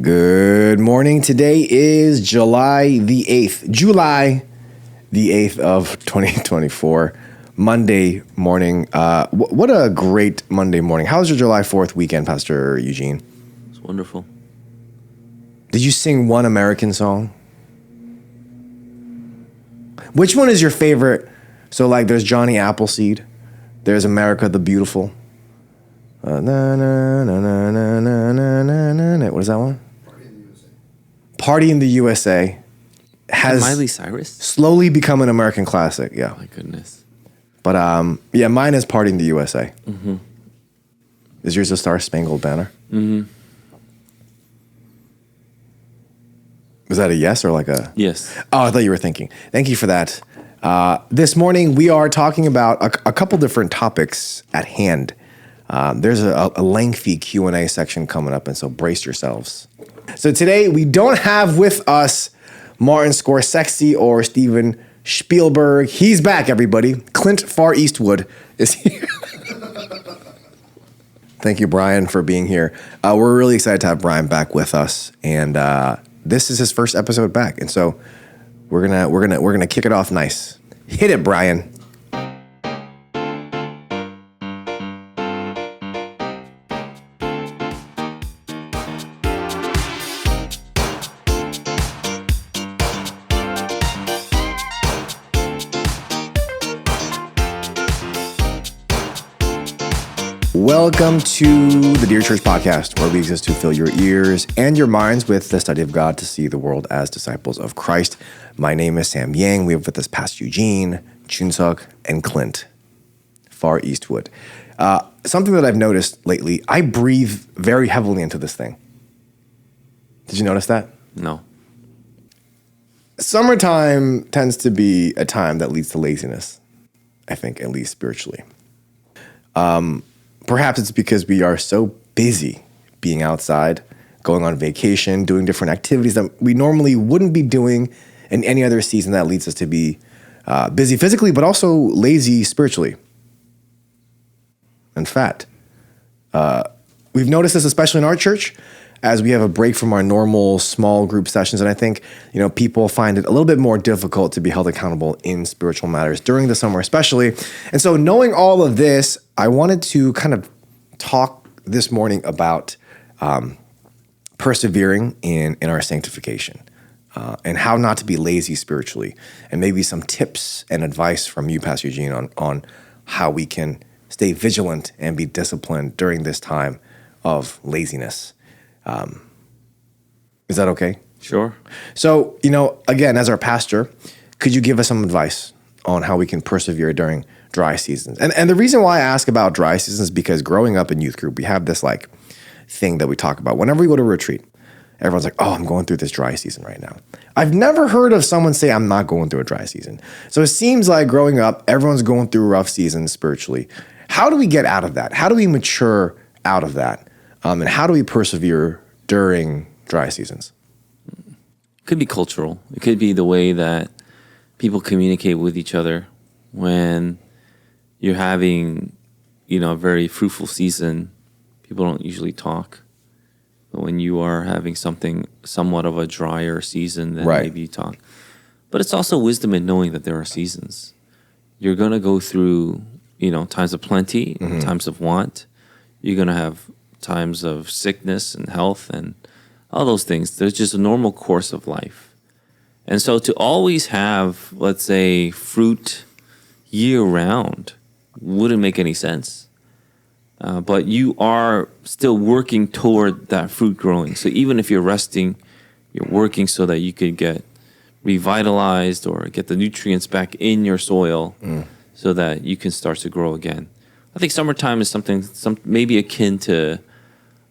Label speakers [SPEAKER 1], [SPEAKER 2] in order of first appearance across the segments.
[SPEAKER 1] Good morning. Today is July the 8th of 2024, Monday morning. What a great Monday morning. How was your July 4th weekend, Pastor Eugene?
[SPEAKER 2] It's wonderful.
[SPEAKER 1] Did you sing one American song? Which one is your favorite? So like there's Johnny Appleseed, there's America the Beautiful. Na, na, na, na, na, na, na, na, na. What is that one? Party in the USA has
[SPEAKER 2] Miley Cyrus
[SPEAKER 1] slowly become an American classic. Yeah.
[SPEAKER 2] My goodness.
[SPEAKER 1] But yeah, mine is Party in the USA. Mm-hmm. Is yours a Star Spangled Banner?
[SPEAKER 2] Mm-hmm.
[SPEAKER 1] Was that a yes or like a?
[SPEAKER 2] Yes.
[SPEAKER 1] Oh, I thought you were thinking. Thank you for that. This morning we are talking about a couple different topics at hand. There's a lengthy Q&A section coming up, and so brace yourselves. So today we don't have with us Martin Scorsese or Steven Spielberg. He's back, everybody. Clint Far Eastwood is here. Thank you, Brian, for being here. We're really excited to have Brian back with us, and this is his first episode back, and so we're gonna kick it off nice. Hit it, Brian. Welcome to the Dear Church Podcast, where we exist to fill your ears and your minds with the study of God to see the world as disciples of Christ. My name is Sam Yang. We have with us Pastor Eugene, Chunsuk, and Clint Far Eastwood. Something that I've noticed lately, I breathe very heavily into this thing. Did you notice that?
[SPEAKER 2] No.
[SPEAKER 1] Summertime tends to be a time that leads to laziness, I think, at least spiritually. Perhaps it's because we are so busy being outside, going on vacation, doing different activities that we normally wouldn't be doing in any other season that leads us to be busy physically, but also lazy spiritually. In fact, we've noticed this especially in our church as we have a break from our normal small group sessions. And I think, people find it a little bit more difficult to be held accountable in spiritual matters during the summer, especially. And so knowing all of this, I wanted to kind of talk this morning about persevering in our sanctification and how not to be lazy spiritually, and maybe some tips and advice from you, Pastor Eugene, on how we can stay vigilant and be disciplined during this time of laziness. Is that okay?
[SPEAKER 2] Sure.
[SPEAKER 1] So, again, as our pastor, could you give us some advice on how we can persevere during dry seasons? And the reason why I ask about dry seasons is because growing up in youth group, we have this thing that we talk about. Whenever we go to a retreat, everyone's like, oh, I'm going through this dry season right now. I've never heard of someone say I'm not going through a dry season. So it seems like growing up, everyone's going through rough seasons spiritually. How do we get out of that? How do we mature out of that? And how do we persevere during dry seasons?
[SPEAKER 2] It could be cultural. It could be the way that people communicate with each other when you're having, a very fruitful season. People don't usually talk. But when you are having something somewhat of a drier season, then
[SPEAKER 1] right,
[SPEAKER 2] maybe you talk. But it's also wisdom in knowing that there are seasons. You're going to go through, times of plenty, mm-hmm, times of want. You're going to have times of sickness and health and all those things. There's just a normal course of life. And so to always have, let's say, fruit year-round wouldn't make any sense. But you are still working toward that fruit growing. So even if you're resting, you're working so that you could get revitalized or get the nutrients back in your soil so that you can start to grow again. I think summertime is something maybe akin to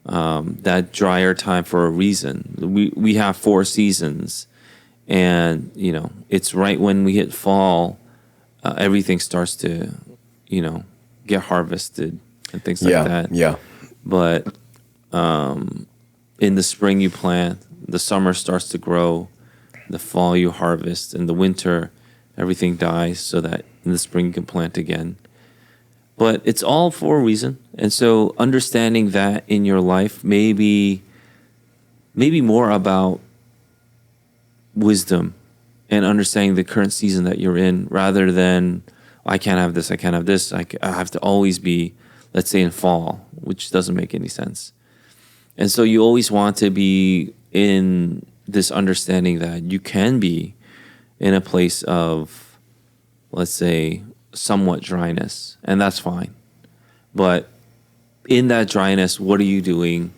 [SPEAKER 2] that drier time for a reason. We have 4 seasons, and it's right when we hit fall, everything starts to get harvested and things like that.
[SPEAKER 1] Yeah.
[SPEAKER 2] But in the spring you plant, the summer starts to grow, the fall you harvest, and the winter everything dies so that in the spring you can plant again. But it's all for a reason. And so understanding that in your life, maybe maybe more about wisdom and understanding the current season that you're in, rather than I can't have this, I can't have this. I have to always be, let's say, in fall, which doesn't make any sense. And so you always want to be in this understanding that you can be in a place of, let's say, somewhat dryness, and that's fine. But in that dryness, what are you doing?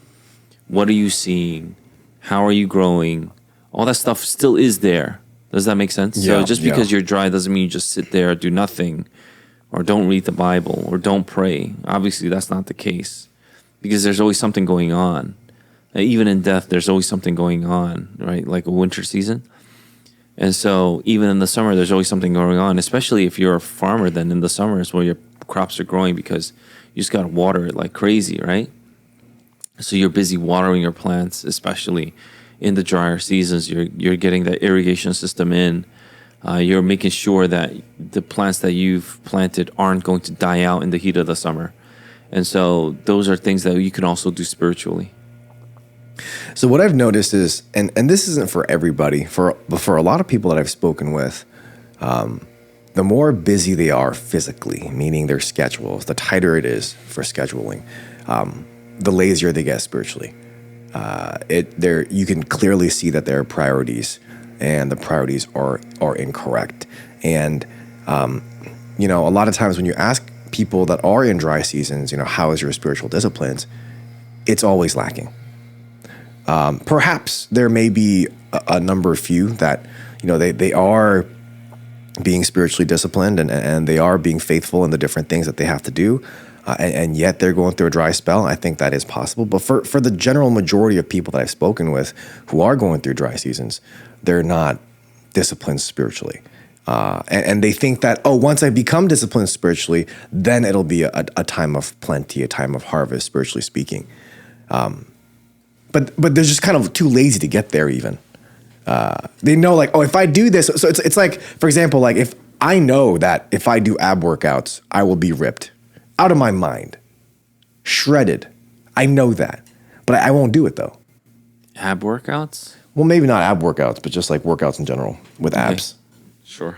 [SPEAKER 2] What are you seeing? How are you growing? All that stuff still is there. Does that make sense?
[SPEAKER 1] Yeah,
[SPEAKER 2] so just because you're dry doesn't mean you just sit there, do nothing, or don't read the Bible, or don't pray. Obviously, that's not the case, because there's always something going on. Even in death, there's always something going on, right? Like a winter season. And so even in the summer, there's always something going on, especially if you're a farmer. Then in the summer is where your crops are growing, because you just got to water it like crazy, right? So you're busy watering your plants, especially in the drier seasons. You're getting that irrigation system in. You're making sure that the plants that you've planted aren't going to die out in the heat of the summer. And so those are things that you can also do spiritually.
[SPEAKER 1] So what I've noticed is, and this isn't for everybody, for a lot of people that I've spoken with, the more busy they are physically, meaning their schedules, the tighter it is for scheduling, the lazier they get spiritually. You can clearly see that their priorities and the priorities are incorrect. And a lot of times when you ask people that are in dry seasons, how is your spiritual disciplines, it's always lacking. Perhaps there may be a number of few that, they are being spiritually disciplined and they are being faithful in the different things that they have to do. And yet they're going through a dry spell. I think that is possible. But for the general majority of people that I've spoken with who are going through dry seasons, they're not disciplined spiritually. And they think that, once I become disciplined spiritually, then it'll be a time of plenty, a time of harvest, spiritually speaking. But they're just kind of too lazy to get there even. They know if I do this, so it's like, for example, like if I know that if I do ab workouts, I will be ripped out of my mind, shredded. I know that, but I won't do it though.
[SPEAKER 2] Ab workouts?
[SPEAKER 1] Well, maybe not ab workouts, but just like workouts in general with abs.
[SPEAKER 2] Sure.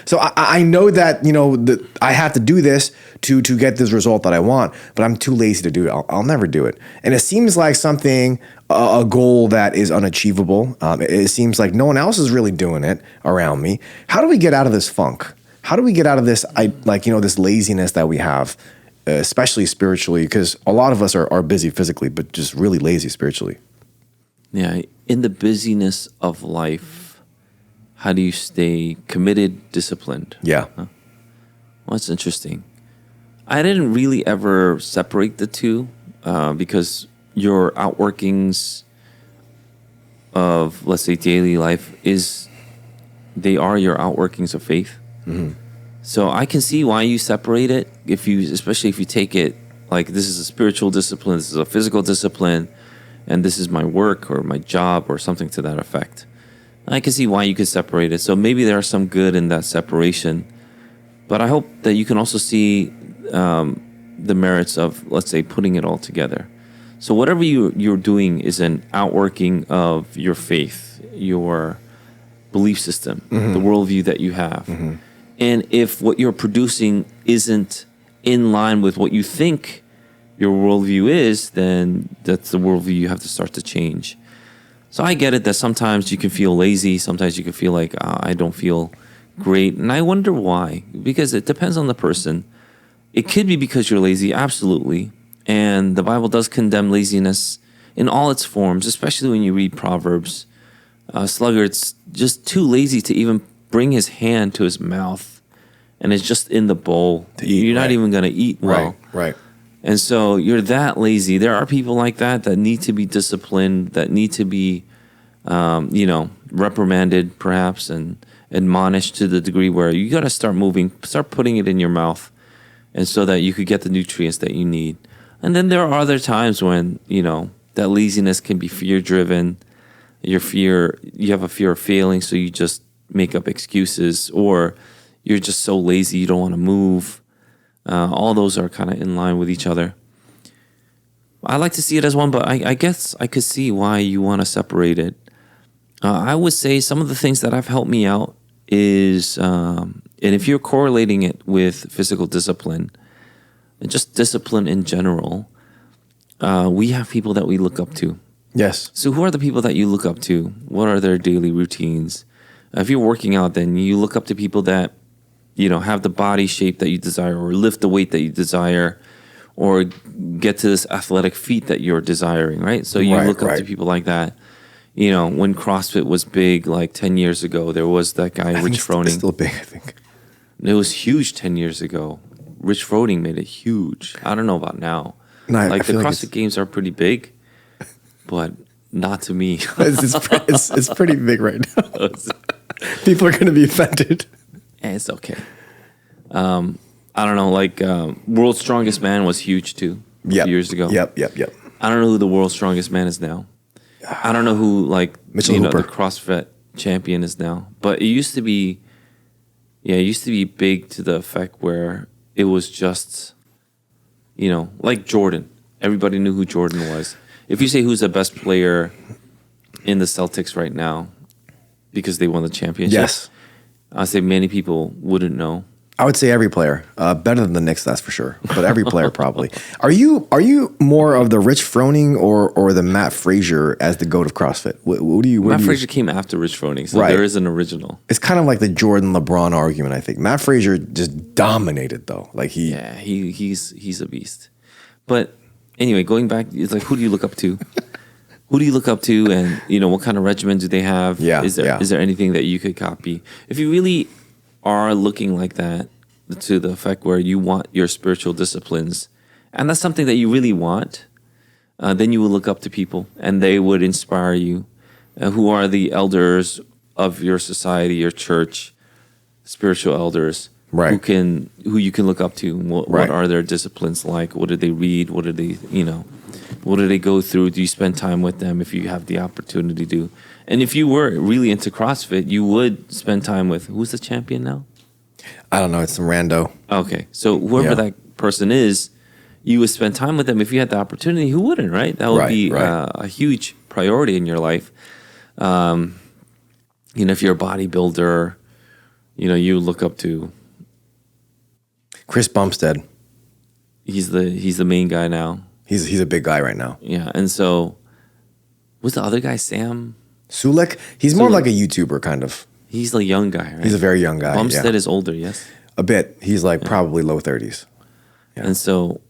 [SPEAKER 1] So I know that, that I have to do this to get this result that I want, but I'm too lazy to do it. I'll never do it. And it seems like something, a goal that is unachievable. It seems like no one else is really doing it around me. How do we get out of this funk? How do we get out of this, this laziness that we have, especially spiritually? Because a lot of us are busy physically, but just really lazy spiritually.
[SPEAKER 2] Yeah, in the busyness of life, how do you stay committed, disciplined?
[SPEAKER 1] Yeah.
[SPEAKER 2] Well, that's interesting. I didn't really ever separate the two because your outworkings of, let's say, daily life they are your outworkings of faith.
[SPEAKER 1] Mm-hmm.
[SPEAKER 2] So I can see why you separate it, especially if you take it like this is a spiritual discipline, this is a physical discipline, and this is my work or my job or something to that effect. I can see why you could separate it. So maybe there are some good in that separation. But I hope that you can also see the merits of, let's say, putting it all together. So whatever you're doing is an outworking of your faith, your belief system,
[SPEAKER 1] mm-hmm.
[SPEAKER 2] the worldview that you have.
[SPEAKER 1] Mm-hmm.
[SPEAKER 2] And if what you're producing isn't in line with what you think your worldview is, then that's the worldview you have to start to change. So I get it that sometimes you can feel lazy. Sometimes you can feel like, I don't feel great. And I wonder why. Because it depends on the person. It could be because you're lazy, absolutely. And the Bible does condemn laziness in all its forms, especially when you read Proverbs. Sluggard's just too lazy to even bring his hand to his mouth. And it's just in the bowl. You're not even going to eat well.
[SPEAKER 1] Right.
[SPEAKER 2] And so you're that lazy. There are people like that need to be disciplined, that need to be, reprimanded perhaps and admonished to the degree where you got to start moving, start putting it in your mouth, and so that you could get the nutrients that you need. And then there are other times when, that laziness can be fear-driven. You have a fear of failing, so you just make up excuses, or you're just so lazy you don't want to move. All those are kind of in line with each other. I like to see it as one, but I guess I could see why you want to separate it. I would say some of the things that have helped me out is, and if you're correlating it with physical discipline, and just discipline in general, we have people that we look up to.
[SPEAKER 1] Yes.
[SPEAKER 2] So who are the people that you look up to? What are their daily routines? If you're working out, then you look up to people that, have the body shape that you desire, or lift the weight that you desire, or get to this athletic feat that you're desiring, right? So you look up to people like that. When CrossFit was big, like 10 years ago, there was that guy, Rich Froning.
[SPEAKER 1] It's still big, I think.
[SPEAKER 2] It was huge 10 years ago. Rich Froning made it huge. I don't know about now.
[SPEAKER 1] No,
[SPEAKER 2] the CrossFit Games are pretty big, but not to me.
[SPEAKER 1] it's pretty big right now. People are going to be offended.
[SPEAKER 2] It's okay. I don't know, World's Strongest Man was huge too a few years ago.
[SPEAKER 1] Yep.
[SPEAKER 2] I don't know who the World's Strongest Man is now. I don't know who,
[SPEAKER 1] Mitchell Hooper.
[SPEAKER 2] The CrossFit champion is now. But it used to be big to the effect where it was just, like Jordan. Everybody knew who Jordan was. If you say who's the best player in the Celtics right now, because they won the championship,
[SPEAKER 1] Yes.
[SPEAKER 2] I'd say many people wouldn't know.
[SPEAKER 1] I would say every player. Better than the Knicks, that's for sure. But every player probably. Are you more of the Rich Froning or the Matt Frazier as the GOAT of CrossFit?
[SPEAKER 2] Matt Frazier came after Rich Froning, so there is an original.
[SPEAKER 1] It's kind of like the Jordan LeBron argument, I think. Matt Frazier just dominated though.
[SPEAKER 2] He's a beast. But anyway, going back, it's like, who do you look up to? Who do you look up to, and what kind of regimen do they have?
[SPEAKER 1] Yeah,
[SPEAKER 2] is there anything that you could copy? If you really are looking like that, to the effect where you want your spiritual disciplines, and that's something that you really want, then you will look up to people, and they would inspire you. Who are the elders of your society, your church, spiritual elders,
[SPEAKER 1] right?
[SPEAKER 2] Who you can look up to? What are their disciplines like? What do they read? What do they What do they go through? Do you spend time with them if you have the opportunity to? And if you were really into CrossFit, you would spend time with, who's the champion now?
[SPEAKER 1] I don't know. It's some rando.
[SPEAKER 2] Okay. So whoever that person is, you would spend time with them if you had the opportunity. Who wouldn't, right? That would be a huge priority in your life. If you're a bodybuilder, you look up to
[SPEAKER 1] Chris Bumstead.
[SPEAKER 2] He's the main guy now.
[SPEAKER 1] He's a big guy right now.
[SPEAKER 2] Yeah. And so, what's the other guy, Sam
[SPEAKER 1] Sulek? He's more like a YouTuber, kind of.
[SPEAKER 2] He's a young guy, right?
[SPEAKER 1] He's a very young guy.
[SPEAKER 2] Bumstead is older, yes?
[SPEAKER 1] A bit. He's probably low 30s. Yeah.
[SPEAKER 2] And so,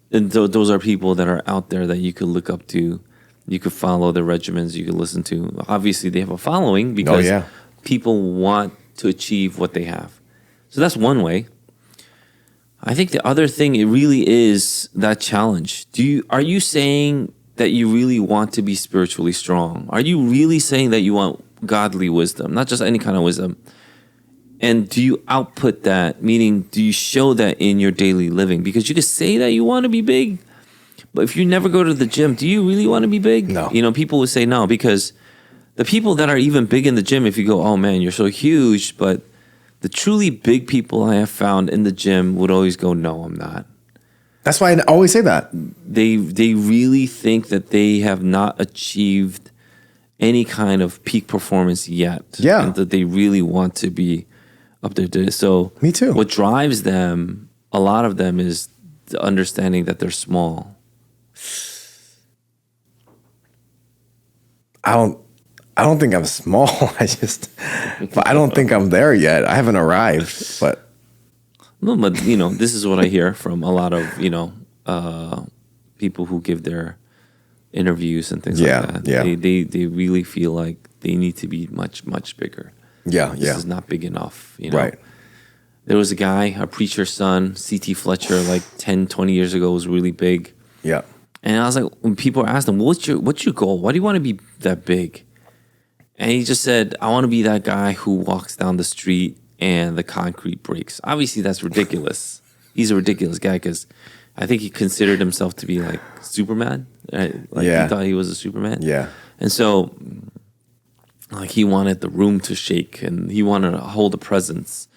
[SPEAKER 2] those are people that are out there that you could look up to. You could follow their regimens. You could listen to. Obviously, they have a following because people want to achieve what they have. So that's one way. I think the other thing, it really is that challenge. Are you saying that you really want to be spiritually strong? Are you really saying that you want godly wisdom, not just any kind of wisdom? And do you output that? Meaning, do you show that in your daily living? Because you could say that you want to be big, but if you never go to the gym, do you really want to be big?
[SPEAKER 1] No.
[SPEAKER 2] People would say no, because the people that are even big in the gym, if you go, oh man, you're so huge, but the truly big people I have found in the gym would always go, no, I'm not.
[SPEAKER 1] That's why I always say that.
[SPEAKER 2] They really think that they have not achieved any kind of peak performance yet.
[SPEAKER 1] Yeah.
[SPEAKER 2] And that they really want to be up there. So
[SPEAKER 1] me too.
[SPEAKER 2] What drives them, a lot of them, is the understanding that they're small.
[SPEAKER 1] I don't think I'm small. But I don't think I'm there yet. I haven't arrived, but.
[SPEAKER 2] No, but this is what I hear from a lot of people who give their interviews and things like that.
[SPEAKER 1] Yeah.
[SPEAKER 2] They really feel like they need to be much, much bigger. This is not big enough.
[SPEAKER 1] Right.
[SPEAKER 2] There was a guy, a preacher's son, C.T. Fletcher, like 10, 20 years ago, was really big.
[SPEAKER 1] Yeah.
[SPEAKER 2] And I was like, when people asked him, what's your goal? Why do you want to be that big? And he just said, I want to be that guy who walks down the street and the concrete breaks. Obviously, that's ridiculous. He's a ridiculous guy because I think he considered himself to be like Superman. Right? He thought he was a Superman.
[SPEAKER 1] Yeah.
[SPEAKER 2] And so, he wanted the room to shake and he wanted to hold a presence.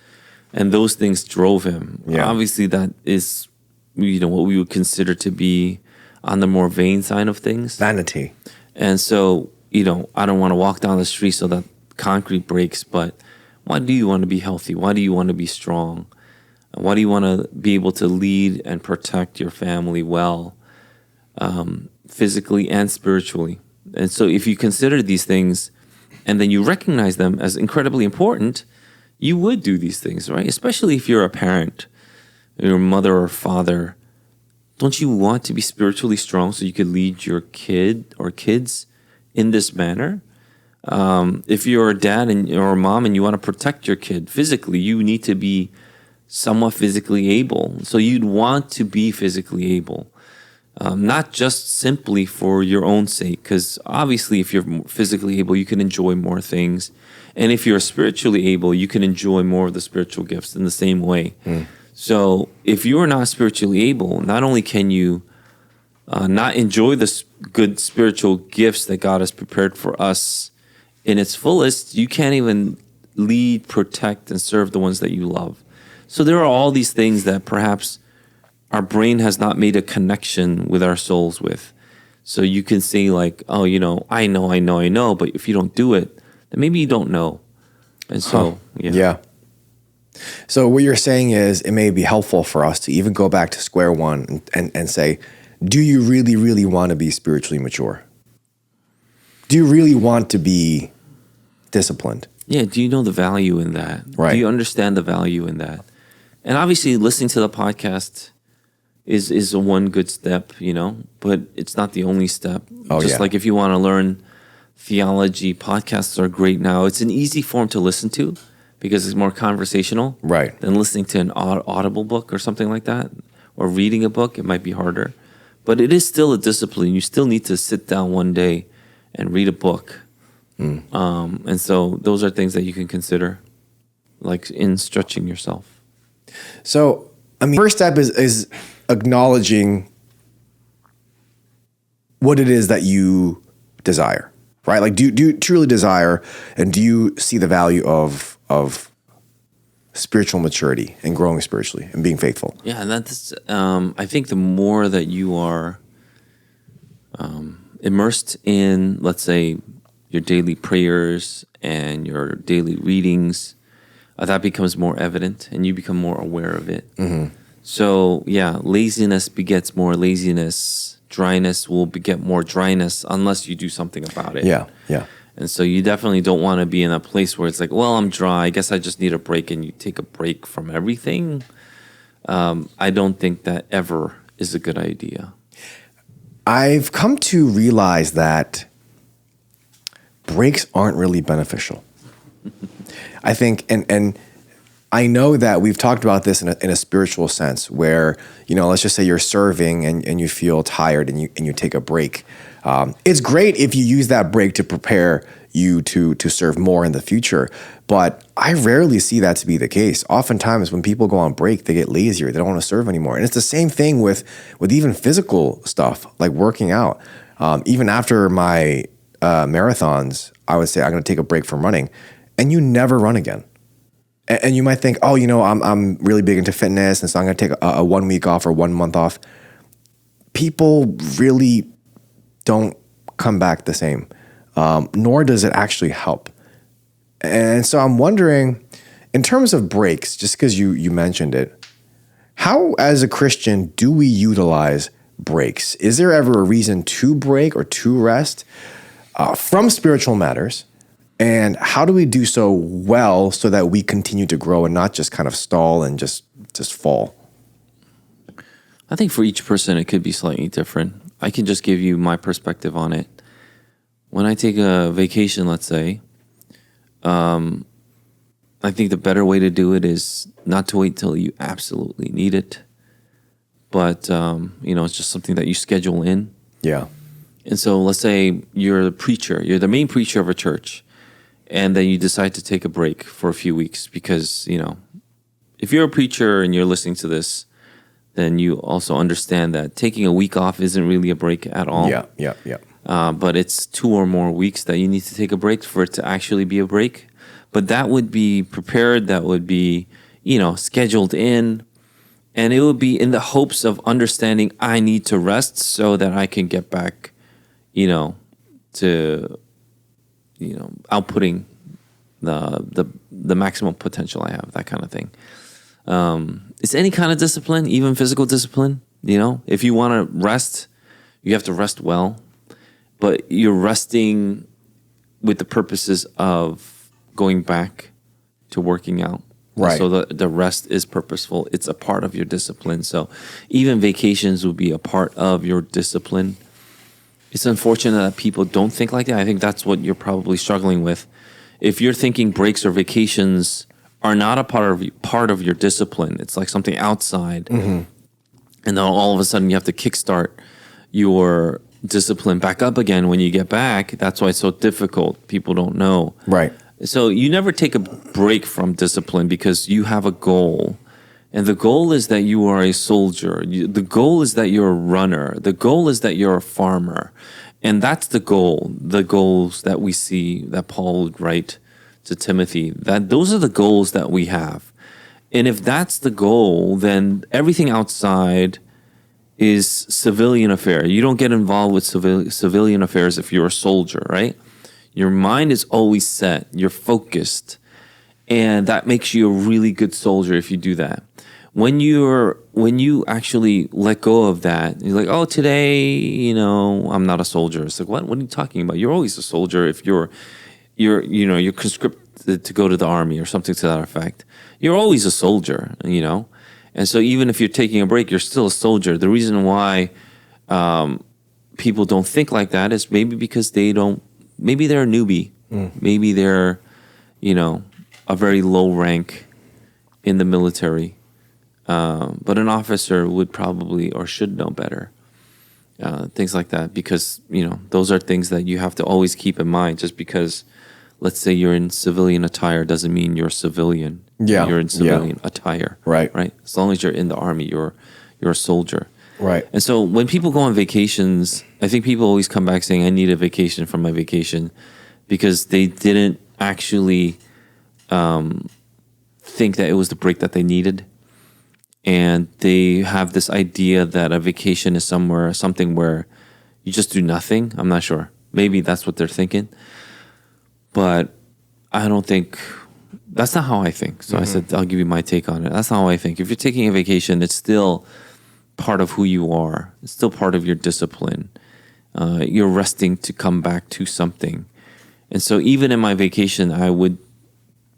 [SPEAKER 2] And those things drove him.
[SPEAKER 1] Yeah.
[SPEAKER 2] Obviously, that is, what we would consider to be on the more vain side of things.
[SPEAKER 1] Vanity.
[SPEAKER 2] And so, I don't want to walk down the street so that concrete breaks, but why do you want to be healthy? Why do you want to be strong? Why do you want to be able to lead and protect your family well, physically and spiritually? And so if you consider these things and then you recognize them as incredibly important, you would do these things, right? Especially if you're a parent, your mother or father. Don't you want to be spiritually strong so you could lead your kid or kids in this manner? If you're a dad or a mom and you want to protect your kid physically, you need to be somewhat physically able. So you'd want to be physically able, not just simply for your own sake, because obviously if you're physically able, you can enjoy more things. And if you're spiritually able, you can enjoy more of the spiritual gifts in the same way. So if you're not spiritually able, not only can you not enjoy the good spiritual gifts that God has prepared for us in its fullest, you can't even lead, protect, and serve the ones that you love. So there are all these things that perhaps our brain has not made a connection with our souls with. So you can say like, oh, I know, but if you don't do it, then maybe you don't know. And so,
[SPEAKER 1] Yeah. So what you're saying is it may be helpful for us to even go back to square one and say, do you really, really want to be spiritually mature? Do you really want to be disciplined?
[SPEAKER 2] Yeah, do you know the value in that?
[SPEAKER 1] Right.
[SPEAKER 2] Do you understand the value in that? And obviously listening to the podcast is a one good step, but it's not the only step. Like if you want to learn theology, podcasts are great now. It's an easy form to listen to because it's more conversational.
[SPEAKER 1] Right.
[SPEAKER 2] Than listening to an audible book or something like that, or reading a book. It might be harder. But it is still a discipline. You still need to sit down one day and read a book. And so those are things that you can consider, like in stretching yourself.
[SPEAKER 1] So, first step is acknowledging what it is that you desire, right? Like, do you truly desire, and do you see the value of spiritual maturity and growing spiritually and being faithful?
[SPEAKER 2] Yeah, and that's, I think the more that you are immersed in, let's say, your daily prayers and your daily readings, that becomes more evident and you become more aware of it. So, yeah, laziness begets more laziness. Dryness will beget more dryness unless you do something about it.
[SPEAKER 1] Yeah.
[SPEAKER 2] And so you definitely don't want to be in a place where it's like, well, I'm dry, I guess I just need a break, and you take a break from everything. I don't think that ever is a good idea.
[SPEAKER 1] I've come to realize that breaks aren't really beneficial. I think, and I know that we've talked about this in a spiritual sense where, let's just say you're serving and you feel tired and you take a break. It's great if you use that break to prepare you to serve more in the future, but I rarely see that to be the case. Oftentimes when people go on break, they get lazier. They don't want to serve anymore. And it's the same thing with even physical stuff like working out. Even after my marathons, I would say I'm going to take a break from running, and you never run again. And you might think, oh, I'm really big into fitness, and so I'm going to take a 1 week off or 1 month off. People really don't come back the same, nor does it actually help. And so I'm wondering, in terms of breaks, just because you mentioned it, how as a Christian do we utilize breaks? Is there ever a reason to break or to rest from spiritual matters? And how do we do so well so that we continue to grow and not just kind of stall and just fall?
[SPEAKER 2] I think for each person, it could be slightly different. I can just give you my perspective on it. When I take a vacation, let's say, I think the better way to do it is not to wait till you absolutely need it, but it's just something that you schedule in.
[SPEAKER 1] Yeah.
[SPEAKER 2] And so let's say you're the preacher, you're the main preacher of a church, and then you decide to take a break for a few weeks because, if you're a preacher and you're listening to this, then you also understand that taking a week off isn't really a break at all.
[SPEAKER 1] Yeah.
[SPEAKER 2] But it's 2 or more weeks that you need to take a break for it to actually be a break. But that would be prepared, that would be, scheduled in. And it would be in the hopes of understanding I need to rest so that I can get back, to, outputting the maximum potential I have, that kind of thing. It's any kind of discipline, even physical discipline. If you want to rest, you have to rest well, but you're resting with the purposes of going back to working out.
[SPEAKER 1] Right.
[SPEAKER 2] So the rest is purposeful. It's a part of your discipline. So even vacations would be a part of your discipline. It's unfortunate that people don't think like that. I think that's what you're probably struggling with. If you're thinking breaks or vacations are not a part of your discipline, it's like something outside, and then all of a sudden you have to kickstart your discipline back up again when you get back. That's why it's so difficult. People don't know.
[SPEAKER 1] Right.
[SPEAKER 2] So you never take a break from discipline because you have a goal. And the goal is that you are a soldier. The goal is that you're a runner. The goal is that you're a farmer. And that's the goal, the goals that we see that Paul would write to Timothy, that those are the goals that we have. And if that's the goal, then everything outside is civilian affair. You don't get involved with civilian affairs if you're a soldier, right? Your mind is always set. You're focused. And that makes you a really good soldier if you do that. When you actually let go of that, you're like, oh, today, I'm not a soldier. It's like, what are you talking about? You're always a soldier if you're conscripted to go to the army or something to that effect. You're always a soldier, And so even if you're taking a break, you're still a soldier. The reason why people don't think like that is maybe because maybe they're a newbie. Maybe they're, a very low rank in the military. But an officer would probably or should know better. Things like that, because, those are things that you have to always keep in mind. Just because, let's say you're in civilian attire doesn't mean you're a civilian.
[SPEAKER 1] Yeah.
[SPEAKER 2] You're in civilian attire.
[SPEAKER 1] Right.
[SPEAKER 2] Right. As long as you're in the army, you're a soldier.
[SPEAKER 1] Right.
[SPEAKER 2] And so when people go on vacations, I think people always come back saying, I need a vacation from my vacation, because they didn't actually think that it was the break that they needed. And they have this idea that a vacation is something where you just do nothing. I'm not sure. Maybe that's what they're thinking. But I don't think, that's not how I think. So I said, I'll give you my take on it. That's not how I think. If you're taking a vacation, it's still part of who you are. It's still part of your discipline. You're resting to come back to something. And so even in my vacation, I would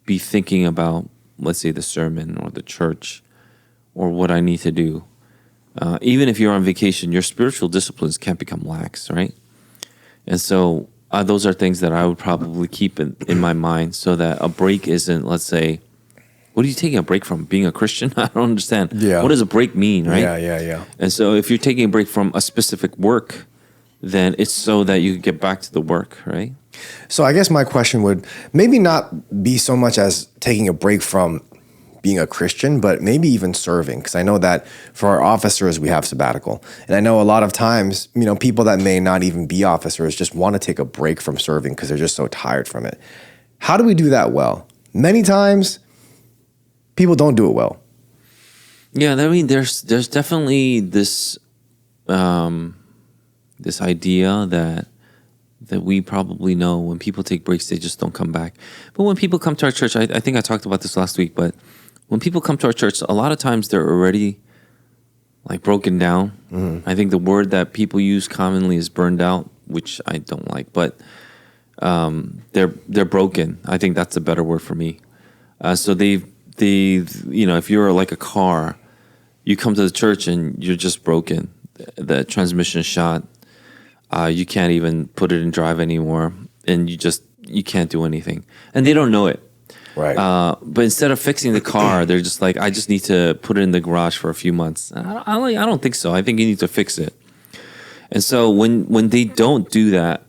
[SPEAKER 2] be thinking about, let's say, the sermon or the church or what I need to do. Even if you're on vacation, your spiritual disciplines can't become lax, right? And so those are things that I would probably keep in my mind, so that a break isn't, let's say, what are you taking a break from? Being a Christian? I don't understand.
[SPEAKER 1] Yeah.
[SPEAKER 2] What does a break mean, right?
[SPEAKER 1] Yeah.
[SPEAKER 2] And so if you're taking a break from a specific work, then it's so that you can get back to the work, right?
[SPEAKER 1] So I guess my question would maybe not be so much as taking a break from being a Christian, but maybe even serving. Because I know that for our officers, we have sabbatical. And I know a lot of times, people that may not even be officers just want to take a break from serving because they're just so tired from it. How do we do that well? Many times, people don't do it well.
[SPEAKER 2] Yeah, I mean, there's definitely this this idea that we probably know when people take breaks, they just don't come back. But when people come to our church, I think I talked about this last week, but when people come to our church, a lot of times they're already like broken down. I think the word that people use commonly is burned out, which I don't like, but they're broken. I think that's a better word for me. So they if you're like a car, you come to the church and you're just broken. The transmission is shot. You can't even put it in drive anymore, and you can't do anything. And they don't know it.
[SPEAKER 1] Right.
[SPEAKER 2] But instead of fixing the car, they're just like, I just need to put it in the garage for a few months. I don't think so. I think you need to fix it. And so when they don't do that,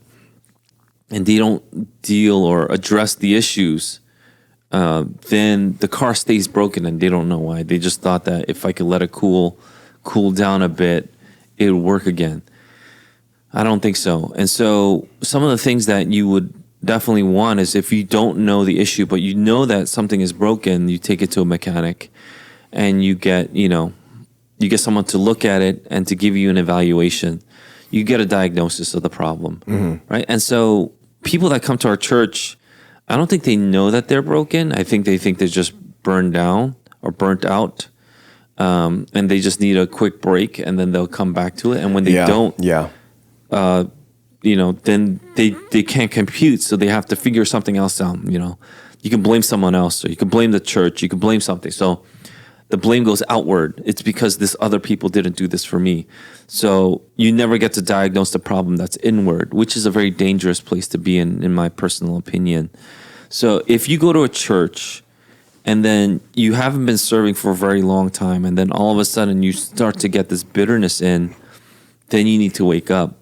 [SPEAKER 2] and they don't deal or address the issues, then the car stays broken, and they don't know why. They just thought that if I could let it cool down a bit, it would work again. I don't think so. And so some of the things that you would definitely want is, if you don't know the issue, but you know that something is broken, you take it to a mechanic and you get, you get someone to look at it and to give you an evaluation. You get a diagnosis of the problem, right? And so people that come to our church, I don't think they know that they're broken. I think they think they're just burned down or burnt out, and they just need a quick break, and then they'll come back to it. And when they don't, then they can't compute, so they have to figure something else out. You can blame someone else, or you can blame the church, you can blame something. So the blame goes outward. It's because this other people didn't do this for me. So you never get to diagnose the problem that's inward, which is a very dangerous place to be in my personal opinion. So if you go to a church and then you haven't been serving for a very long time, and then all of a sudden you start to get this bitterness in, then you need to wake up,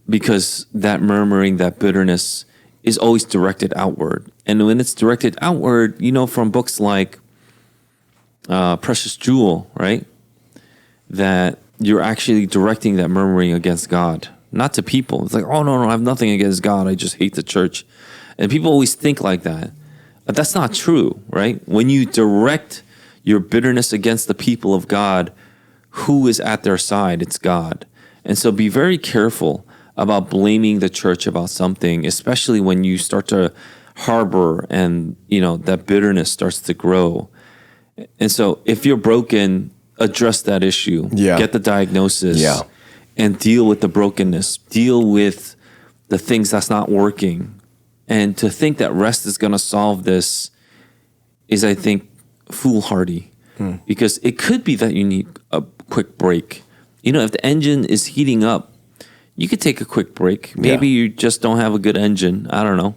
[SPEAKER 2] because that murmuring, that bitterness is always directed outward. And when it's directed outward, from books like Precious Jewel, right? That you're actually directing that murmuring against God, not to people. It's like, oh, no, I have nothing against God. I just hate the church. And people always think like that. But that's not true, right? When you direct your bitterness against the people of God, who is at their side? It's God. And so be very careful about blaming the church about something, especially when you start to harbor and, that bitterness starts to grow. And so if you're broken, address that issue, get the diagnosis, and deal with the brokenness, deal with the things that's not working. And to think that rest is going to solve this is, I think, foolhardy, because it could be that you need a quick break. If the engine is heating up, you could take a quick break. Maybe you just don't have a good engine. I don't know.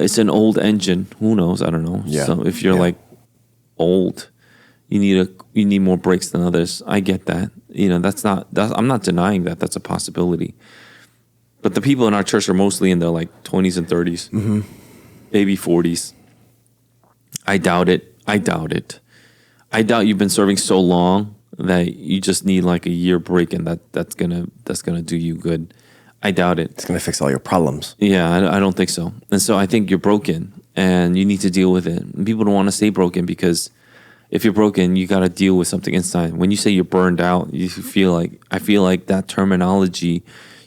[SPEAKER 2] It's an old engine. Who knows? I don't know. So if you're like old, you need more breaks than others. I get that. I'm not denying that. That's a possibility. But the people in our church are mostly in their 20s and 30s, maybe 40s. I doubt it. I doubt you've been serving so long that you just need a year break, and that's gonna do you good. I doubt it.
[SPEAKER 1] It's gonna fix all your problems.
[SPEAKER 2] Yeah, I don't think so. And so I think you're broken, and you need to deal with it. And people don't want to say broken, because if you're broken, you got to deal with something inside. When you say you're burned out, I feel like that terminology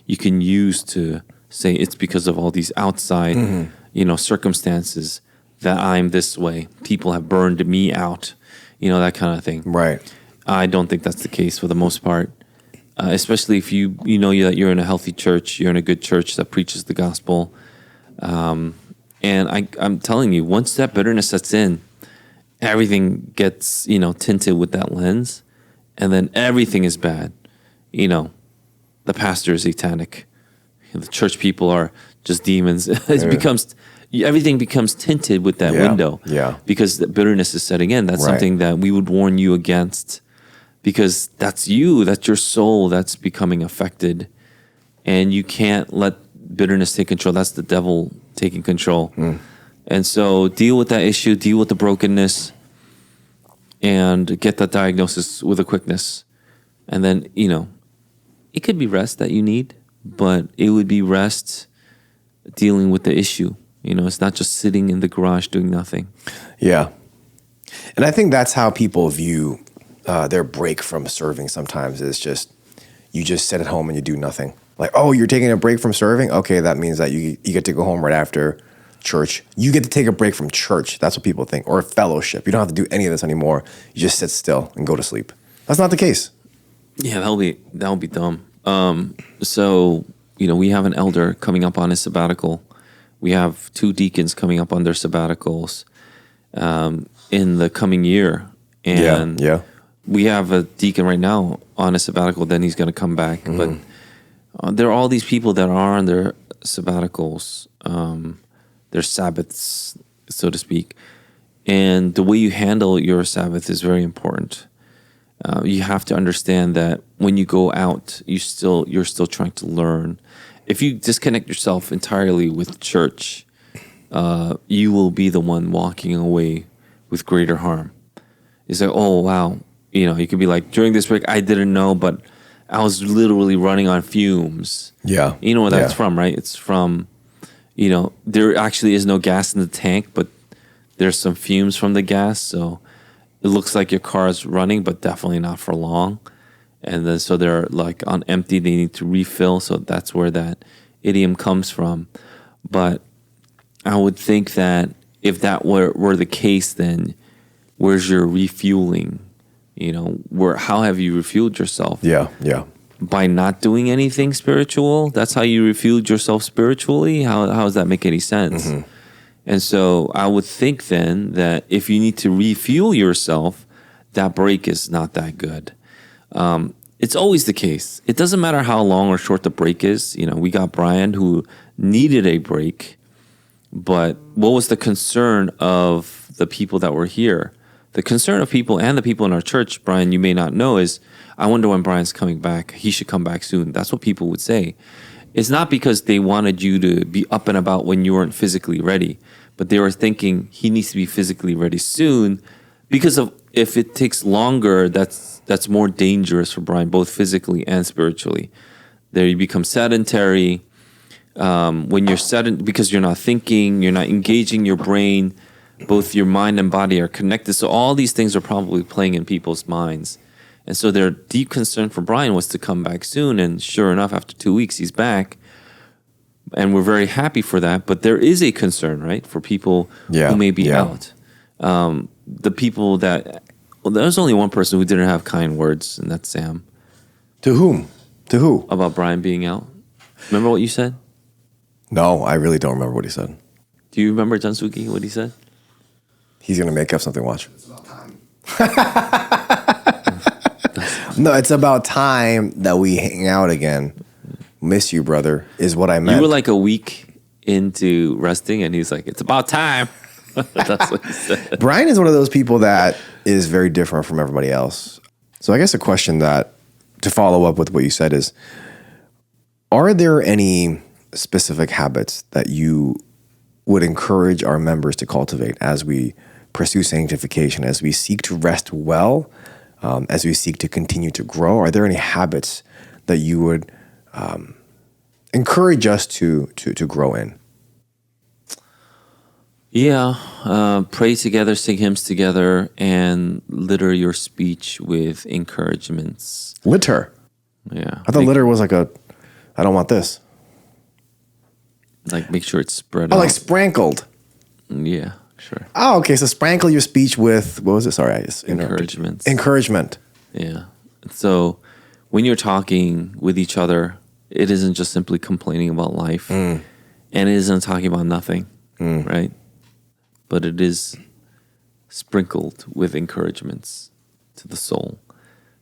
[SPEAKER 2] you can use to say it's because of all these outside, circumstances that I'm this way. People have burned me out, that kind of thing.
[SPEAKER 1] Right.
[SPEAKER 2] I don't think that's the case for the most part, especially if you know that you're in a healthy church, you're in a good church that preaches the gospel. And I'm telling you, once that bitterness sets in, everything gets, tinted with that lens, and then everything is bad. The pastor is satanic. The church people are just demons. Everything becomes tinted with that window. Yeah. Because the bitterness is setting in. That's something that we would warn you against, because that's your soul that's becoming affected, and you can't let bitterness take control. That's the devil taking control. And so deal with that issue, deal with the brokenness, and get that diagnosis with a quickness. And then, it could be rest that you need, but it would be rest dealing with the issue. It's not just sitting in the garage doing nothing. Yeah.
[SPEAKER 1] And I think that's how people view their break from serving sometimes, is just, you just sit at home and you do nothing. Like, oh, you're taking a break from serving? Okay, that means that you get to go home right after church. You get to take a break from church. That's what people think. Or fellowship. You don't have to do any of this anymore. You just sit still and go to sleep. That's not the case.
[SPEAKER 2] Yeah, that'll be dumb. So, we have an elder coming up on his sabbatical. We have 2 deacons coming up on their sabbaticals in the coming year. And we have a deacon right now on a sabbatical, then he's going to come back. But there are all these people that are on their sabbaticals, their sabbaths, so to speak. And the way you handle your Sabbath is very important. You have to understand that when you go out, you're still trying to learn. If you disconnect yourself entirely with church, you will be the one walking away with greater harm. It's like, oh, wow. You could be like, during this break, I didn't know, but I was literally running on fumes. Yeah. You know where that's from, right? It's from, there actually is no gas in the tank, but there's some fumes from the gas. So it looks like your car is running, but definitely not for long. And then so they're like on empty, they need to refill. So that's where that idiom comes from. But I would think that if that were the case, then where's your refueling? How have you refueled yourself?
[SPEAKER 1] Yeah.
[SPEAKER 2] By not doing anything spiritual? That's how you refueled yourself spiritually? How does that make any sense? Mm-hmm. And so I would think then that if you need to refuel yourself, that break is not that good. It's always the case. It doesn't matter how long or short the break is. We got Brian who needed a break, but what was the concern of the people that were here? The concern of people and the people in our church, Brian, you may not know, is I wonder when Brian's coming back. He should come back soon. That's what people would say. It's not because they wanted you to be up and about when you weren't physically ready, but they were thinking he needs to be physically ready soon because of if it takes longer, that's more dangerous for Brian, both physically and spiritually. There you become sedentary. When you're because you're not thinking, you're not engaging your brain, both your mind and body are connected. So all these things are probably playing in people's minds. And so their deep concern for Brian was to come back soon. And sure enough, after 2 weeks, he's back. And we're very happy for that. But there is a concern, right, for people who may be out. The people there's only one person who didn't have kind words, and that's Sam.
[SPEAKER 1] To whom? To who?
[SPEAKER 2] About Brian being out. Remember what you said?
[SPEAKER 1] No, I really don't remember what he said.
[SPEAKER 2] Do you remember, Jansuki, what he said?
[SPEAKER 1] He's going to make up something, watch.
[SPEAKER 3] It's about time.
[SPEAKER 1] No, it's about time that we hang out again. Miss you, brother, is what I meant.
[SPEAKER 2] You were like a week into resting, and he's like, it's about time. That's what he said.
[SPEAKER 1] Brian is one of those people that is very different from everybody else. So I guess a question that, to follow up with what you said is, are there any specific habits that you would encourage our members to cultivate as we pursue sanctification, as we seek to rest well, as we seek to continue to grow? Are there any habits that you would encourage us to grow in?
[SPEAKER 2] Yeah, pray together, sing hymns together, and litter your speech with encouragements.
[SPEAKER 1] Litter?
[SPEAKER 2] Yeah.
[SPEAKER 1] I thought litter was like I don't want this.
[SPEAKER 2] Like make sure it's spread
[SPEAKER 1] Oh,
[SPEAKER 2] out.
[SPEAKER 1] like sprinkled.
[SPEAKER 2] Yeah, sure.
[SPEAKER 1] Oh, okay. So sprinkle your speech with, what was it? Sorry, I just interrupted.
[SPEAKER 2] Encouragements.
[SPEAKER 1] Encouragement.
[SPEAKER 2] Yeah. So when you're talking with each other, it isn't just simply complaining about life, and it isn't talking about nothing, right? But it is sprinkled with encouragements to the soul.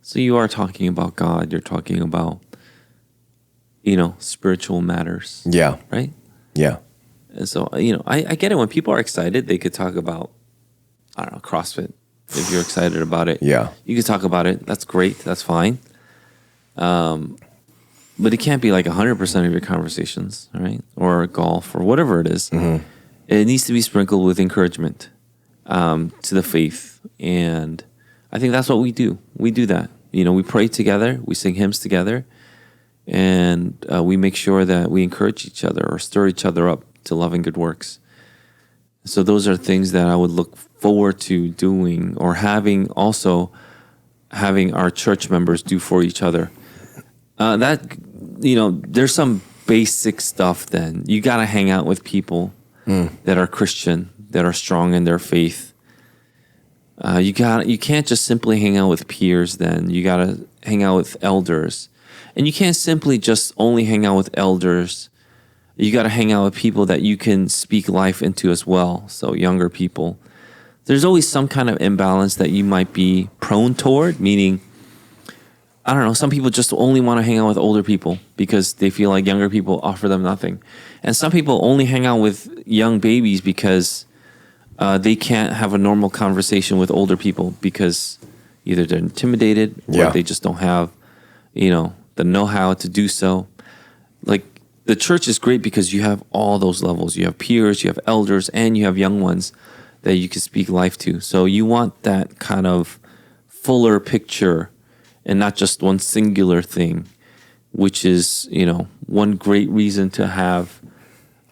[SPEAKER 2] So you are talking about God. You're talking about, spiritual matters.
[SPEAKER 1] Yeah.
[SPEAKER 2] Right?
[SPEAKER 1] Yeah.
[SPEAKER 2] And so, I get it. When people are excited, they could talk about, I don't know, CrossFit. If you're excited about it.
[SPEAKER 1] Yeah.
[SPEAKER 2] You could talk about it. That's great. That's fine. But it can't be like 100% of your conversations, right? Or golf or whatever it is. Mm-hmm. It needs to be sprinkled with encouragement to the faith. And I think that's what we do. We do that. We pray together. We sing hymns together. And we make sure that we encourage each other or stir each other up to love and good works. So those are things that I would look forward to doing or having our church members do for each other. There's some basic stuff then. You got to hang out with people that are Christian, that are strong in their faith. You can't just simply hang out with peers then. You got to hang out with elders. And you can't simply just only hang out with elders. You got to hang out with people that you can speak life into as well. So younger people. There's always some kind of imbalance that you might be prone toward, meaning, I don't know, some people just only want to hang out with older people because they feel like younger people offer them nothing. And some people only hang out with young babies because they can't have a normal conversation with older people because either they're intimidated or they just don't have, the know-how to do so. Like, the church is great because you have all those levels. You have peers, you have elders, and you have young ones that you can speak life to. So you want that kind of fuller picture and not just one singular thing, which is, one great reason to have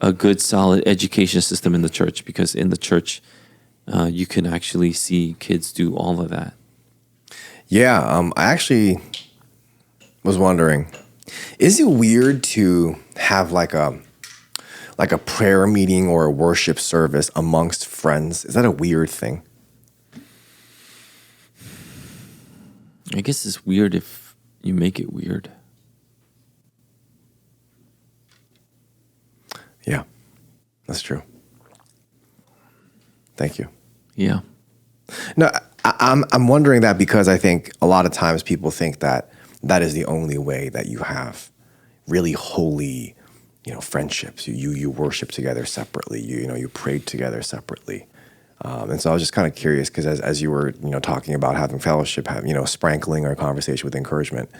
[SPEAKER 2] a good, solid education system in the church, because in the church, you can actually see kids do all of that.
[SPEAKER 1] Yeah, I actually was wondering, is it weird to have like a prayer meeting or a worship service amongst friends? Is that a weird thing?
[SPEAKER 2] I guess it's weird if you make it weird.
[SPEAKER 1] Yeah, that's true. Thank you.
[SPEAKER 2] Yeah.
[SPEAKER 1] No, I'm wondering that because I think a lot of times people think that that is the only way that you have really holy, friendships. You worship together separately. You pray together separately. And so I was just kind of curious because as you were talking about having fellowship, sprinkling our conversation with encouragement,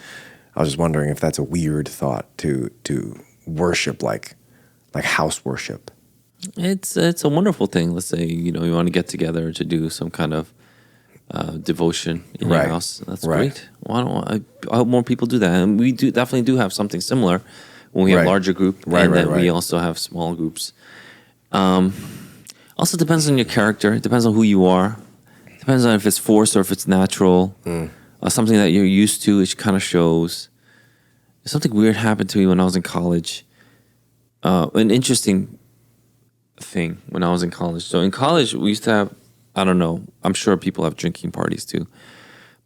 [SPEAKER 1] I was just wondering if that's a weird thought to worship like house worship.
[SPEAKER 2] It's a wonderful thing. Let's say, you want to get together to do some kind of devotion in your house. That's great. I hope more people do that. And we definitely do have something similar when we have larger group, and then we also have small groups. Also depends on your character. It depends on who you are. It depends on if it's forced or if it's natural. Something that you're used to, it kind of shows. Something weird happened to me when I was in college. An interesting thing when I was in college. So in college, we used to have, I don't know, I'm sure people have drinking parties too.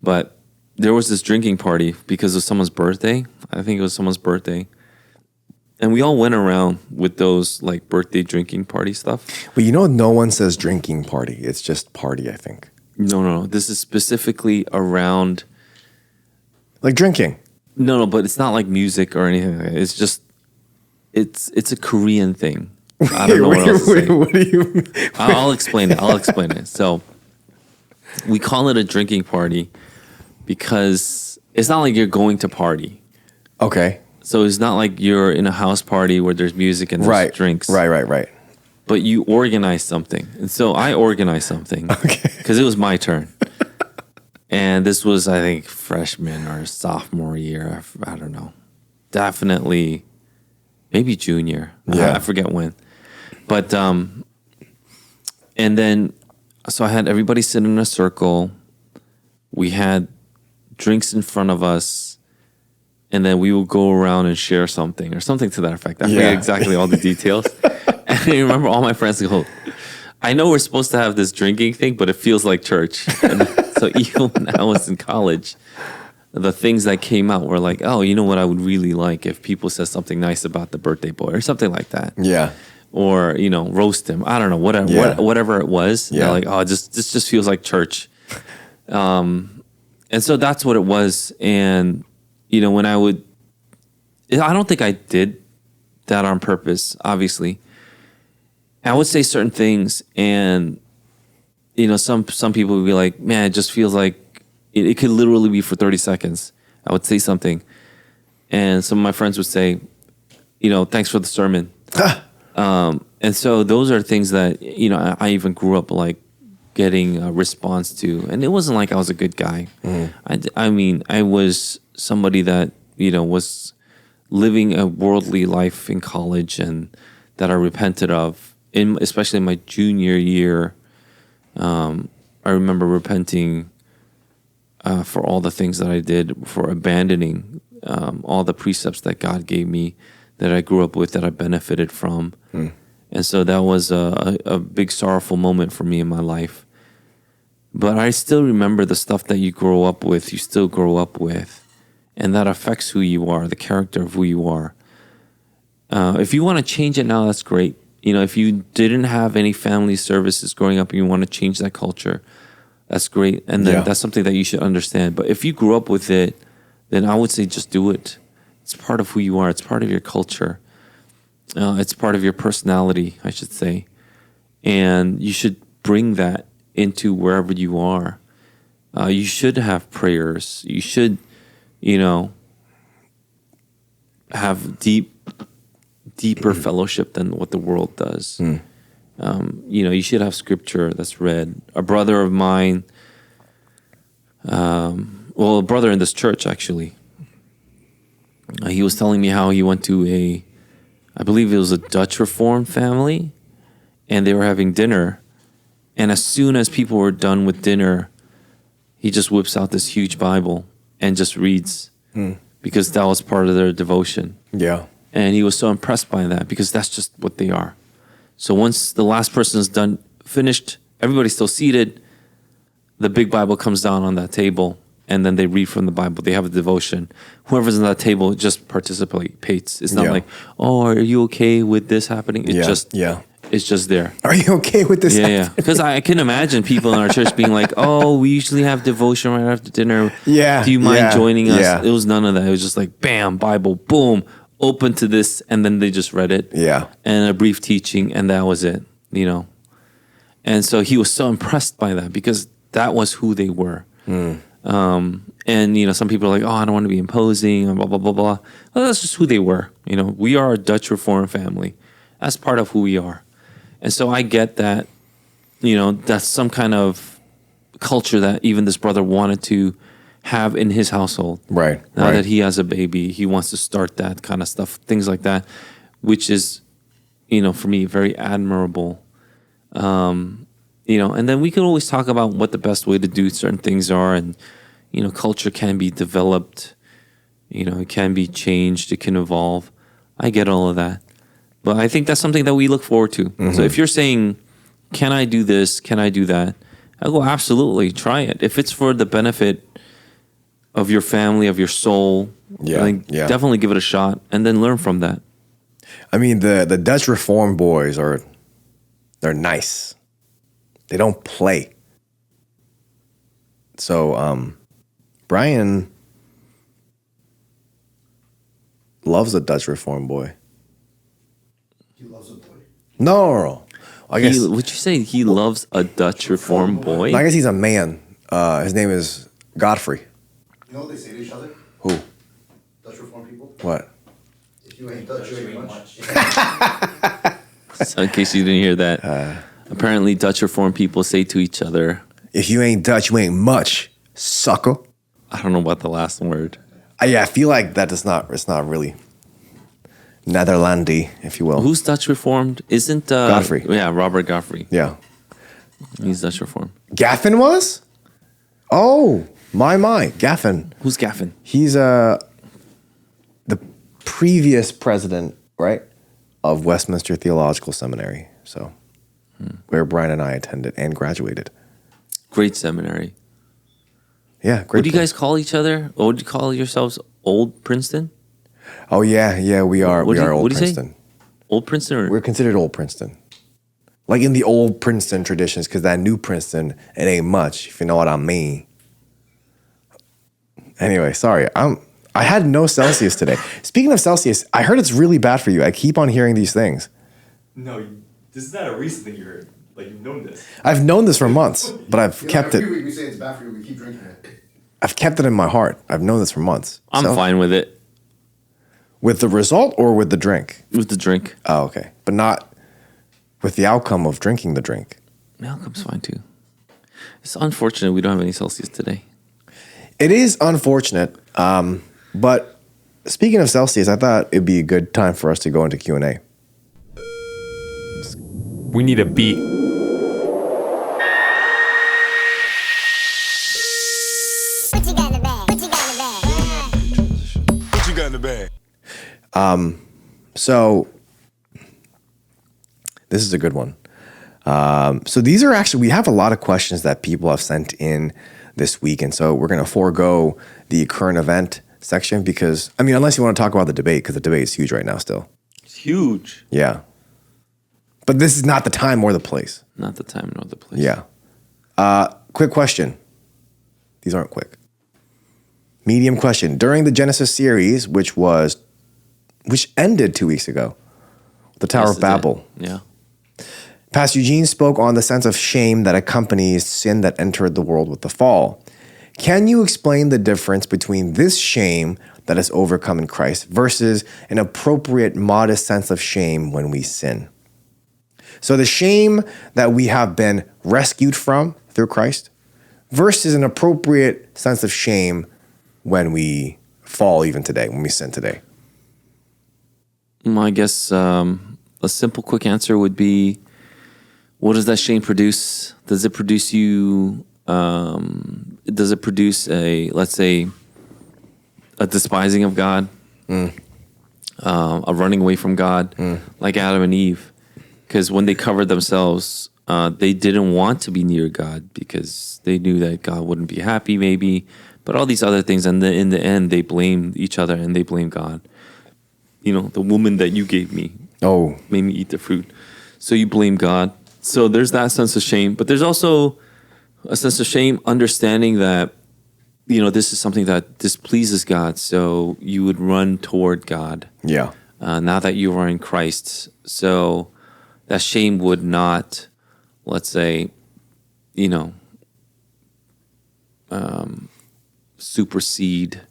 [SPEAKER 2] But there was this drinking party because of someone's birthday. I think it was someone's birthday. And we all went around with those like birthday drinking party stuff.
[SPEAKER 1] But no one says drinking party. It's just party, I think.
[SPEAKER 2] No. This is specifically around...
[SPEAKER 1] Like drinking.
[SPEAKER 2] No, but it's not like music or anything like that. It's just... It's a Korean thing. I don't know what else to say.
[SPEAKER 1] What do you...
[SPEAKER 2] I'll explain it. So we call it a drinking party because it's not like you're going to party.
[SPEAKER 1] Okay.
[SPEAKER 2] So it's not like you're in a house party where there's music and there's drinks.
[SPEAKER 1] Right.
[SPEAKER 2] But you organize something. And so I organized something because it was my turn. And this was, I think, freshman or sophomore year. I don't know. Definitely, maybe junior.
[SPEAKER 1] Yeah.
[SPEAKER 2] I forget when. But, and then, so I had everybody sit in a circle. We had drinks in front of us. And then we will go around and share something or something to that effect. I forget exactly all the details. And I remember all my friends go, I know we're supposed to have this drinking thing, but it feels like church. And so even when I was in college, the things that came out were like, oh, you know what I would really like if people said something nice about the birthday boy or something like that.
[SPEAKER 1] Yeah.
[SPEAKER 2] Or, roast him. I don't know, whatever it was.
[SPEAKER 1] Yeah.
[SPEAKER 2] Like, oh, this just feels like church. And so that's what it was. And when I don't think I did that on purpose, obviously. I would say certain things and, some people would be like, man, it just feels like it could literally be for 30 seconds. I would say something. And some of my friends would say, thanks for the sermon. And so those are things that, I even grew up like getting a response to. And it wasn't like I was a good guy. I was somebody that, was living a worldly life in college and that I repented of, especially in my junior year. I remember repenting for all the things that I did, for abandoning all the precepts that God gave me, that I grew up with, that I benefited from. And so that was a big sorrowful moment for me in my life. But I still remember the stuff that you grow up with, you still grow up with. And that affects who you are, the character of who you are. If you want to change it now, that's great. If you didn't have any family services growing up and you want to change that culture, that's great. And then that's something that you should understand. But if you grew up with it, then I would say just do it. It's part of who you are. It's part of your culture. It's part of your personality, I should say. And you should bring that into wherever you are. You should have prayers. You should... have deeper fellowship than what the world does. You should have scripture that's read. A brother of mine, a brother in this church actually, he was telling me how he went to I believe it was a Dutch Reformed family, and they were having dinner, And as soon as people were done with dinner, he just whips out this huge Bible and just reads because that was part of their devotion.
[SPEAKER 1] Yeah.
[SPEAKER 2] And he was so impressed by that because that's just what they are. So once the last person is done, finished, everybody's still seated, the big Bible comes down on that table, and then they read from the Bible. They have a devotion. Whoever's on that table just participates. It's not like, oh, are you okay with this happening? It's it's just there.
[SPEAKER 1] Are you okay with this?
[SPEAKER 2] Yeah. Because I can imagine people in our church being like, oh, we usually have devotion right after dinner.
[SPEAKER 1] Yeah.
[SPEAKER 2] Do you mind joining us?
[SPEAKER 1] Yeah.
[SPEAKER 2] It was none of that. It was just like, bam, Bible, boom, open to this. And then they just read it.
[SPEAKER 1] Yeah.
[SPEAKER 2] And a brief teaching, and that was it, you know. And so he was so impressed by that because that was who they were. And, you know, some people are like, oh, I don't want to be imposing, and blah, blah, blah, blah. Well, that's just who they were. You know, we are a Dutch Reformed family. That's part of who we are. And so I get that, you know, that's some kind of culture that even this brother wanted to have in his household.
[SPEAKER 1] Right.
[SPEAKER 2] Now that he has a baby, he wants to start that kind of stuff, things like that, which is, you know, for me, very admirable. You know, and then we can always talk about what the best way to do certain things are. And, you know, culture can be developed, you know, it can be changed, it can evolve. I get all of that. But I think that's something that we look forward to. So if you're saying, can I do this? Can I do that? I go, absolutely, try it. If it's for the benefit of your family, of your soul, definitely give it a shot and then learn from that.
[SPEAKER 1] I mean, the Dutch Reform boys they're nice. They don't play. So Brian loves a Dutch Reform boy.
[SPEAKER 3] He loves a boy.
[SPEAKER 1] No. I guess.
[SPEAKER 2] Would you say he loves a Dutch Reform boy?
[SPEAKER 1] I guess he's a man. His name is Godfrey.
[SPEAKER 3] You know what they say to each other?
[SPEAKER 1] Who?
[SPEAKER 3] Dutch Reform people?
[SPEAKER 1] What?
[SPEAKER 3] If you ain't Dutch, you ain't much.
[SPEAKER 2] So in case you didn't hear that, apparently Dutch Reform people say to each other,
[SPEAKER 1] If you ain't Dutch, you ain't much, sucker.
[SPEAKER 2] I don't know about the last word.
[SPEAKER 1] I feel like it's not really Netherlandy, if you will.
[SPEAKER 2] Who's Dutch Reformed? Isn't
[SPEAKER 1] Godfrey?
[SPEAKER 2] Yeah, Robert Godfrey.
[SPEAKER 1] Yeah.
[SPEAKER 2] He's Dutch Reformed.
[SPEAKER 1] Gaffin was? Oh, my. Gaffin.
[SPEAKER 2] Who's Gaffin?
[SPEAKER 1] He's the previous president, right, of Westminster Theological Seminary. So where Brian and I attended and graduated.
[SPEAKER 2] Great seminary.
[SPEAKER 1] Yeah, great.
[SPEAKER 2] What do you guys call each other? Or would you call yourselves Old Princeton?
[SPEAKER 1] Oh, yeah, we are. We are Old
[SPEAKER 2] what do you
[SPEAKER 1] Princeton.
[SPEAKER 2] say? Old Princeton? Or?
[SPEAKER 1] We're considered Old Princeton. Like in the old Princeton traditions, because that new Princeton, it ain't much, if you know what I mean. Anyway, sorry. I had no Celsius today. Speaking of Celsius, I heard it's really bad for you. I keep on hearing these things.
[SPEAKER 4] No, this is not a recent thing you heard. Like, you've known this.
[SPEAKER 1] I've known this for months, but I've kept it.
[SPEAKER 3] Every week we say it's bad for you, we keep drinking it.
[SPEAKER 1] I've kept it in my heart. I've known this for months.
[SPEAKER 2] I'm fine with it.
[SPEAKER 1] With the result or with the drink?
[SPEAKER 2] With the drink.
[SPEAKER 1] Oh, okay. But not with the outcome of drinking the drink.
[SPEAKER 2] The outcome's fine too. It's unfortunate we don't have any Celsius today.
[SPEAKER 1] It is unfortunate. But speaking of Celsius, I thought it'd be a good time for us to go into Q&A.
[SPEAKER 4] We need a beat.
[SPEAKER 5] What you got in the bag? What you got in the bag?
[SPEAKER 6] What you got in the bag?
[SPEAKER 1] So this is a good one. So these are actually, we have a lot of questions that people have sent in this week. And so we're going to forego the current event section because, I mean, unless you want to talk about the debate, because the debate is huge right now still.
[SPEAKER 2] It's huge.
[SPEAKER 1] Yeah. But this is not the time or the place.
[SPEAKER 2] Not the time nor the place.
[SPEAKER 1] Yeah. Quick question. These aren't quick. Medium question. During the Genesis series, which ended 2 weeks ago, the Tower of Babel.
[SPEAKER 2] Yeah.
[SPEAKER 1] Pastor Eugene spoke on the sense of shame that accompanies sin that entered the world with the fall. Can you explain the difference between this shame that is overcome in Christ versus an appropriate, modest sense of shame when we sin? So the shame that we have been rescued from through Christ versus an appropriate sense of shame when we fall even today, when we sin today.
[SPEAKER 2] I guess a simple, quick answer would be what does that shame produce? Does it produce you? Does it produce let's say, a despising of God, a running away from God, like Adam and Eve? Because when they covered themselves, they didn't want to be near God because they knew that God wouldn't be happy, maybe. But all these other things, and in the end, they blamed each other and they blamed God. The woman that you gave me made me eat the fruit. So you blame God. So there's that sense of shame. But there's also a sense of shame, understanding that, this is something that displeases God. So you would run toward God.
[SPEAKER 1] Yeah.
[SPEAKER 2] Now that you are in Christ. So that shame would not, let's say, supersede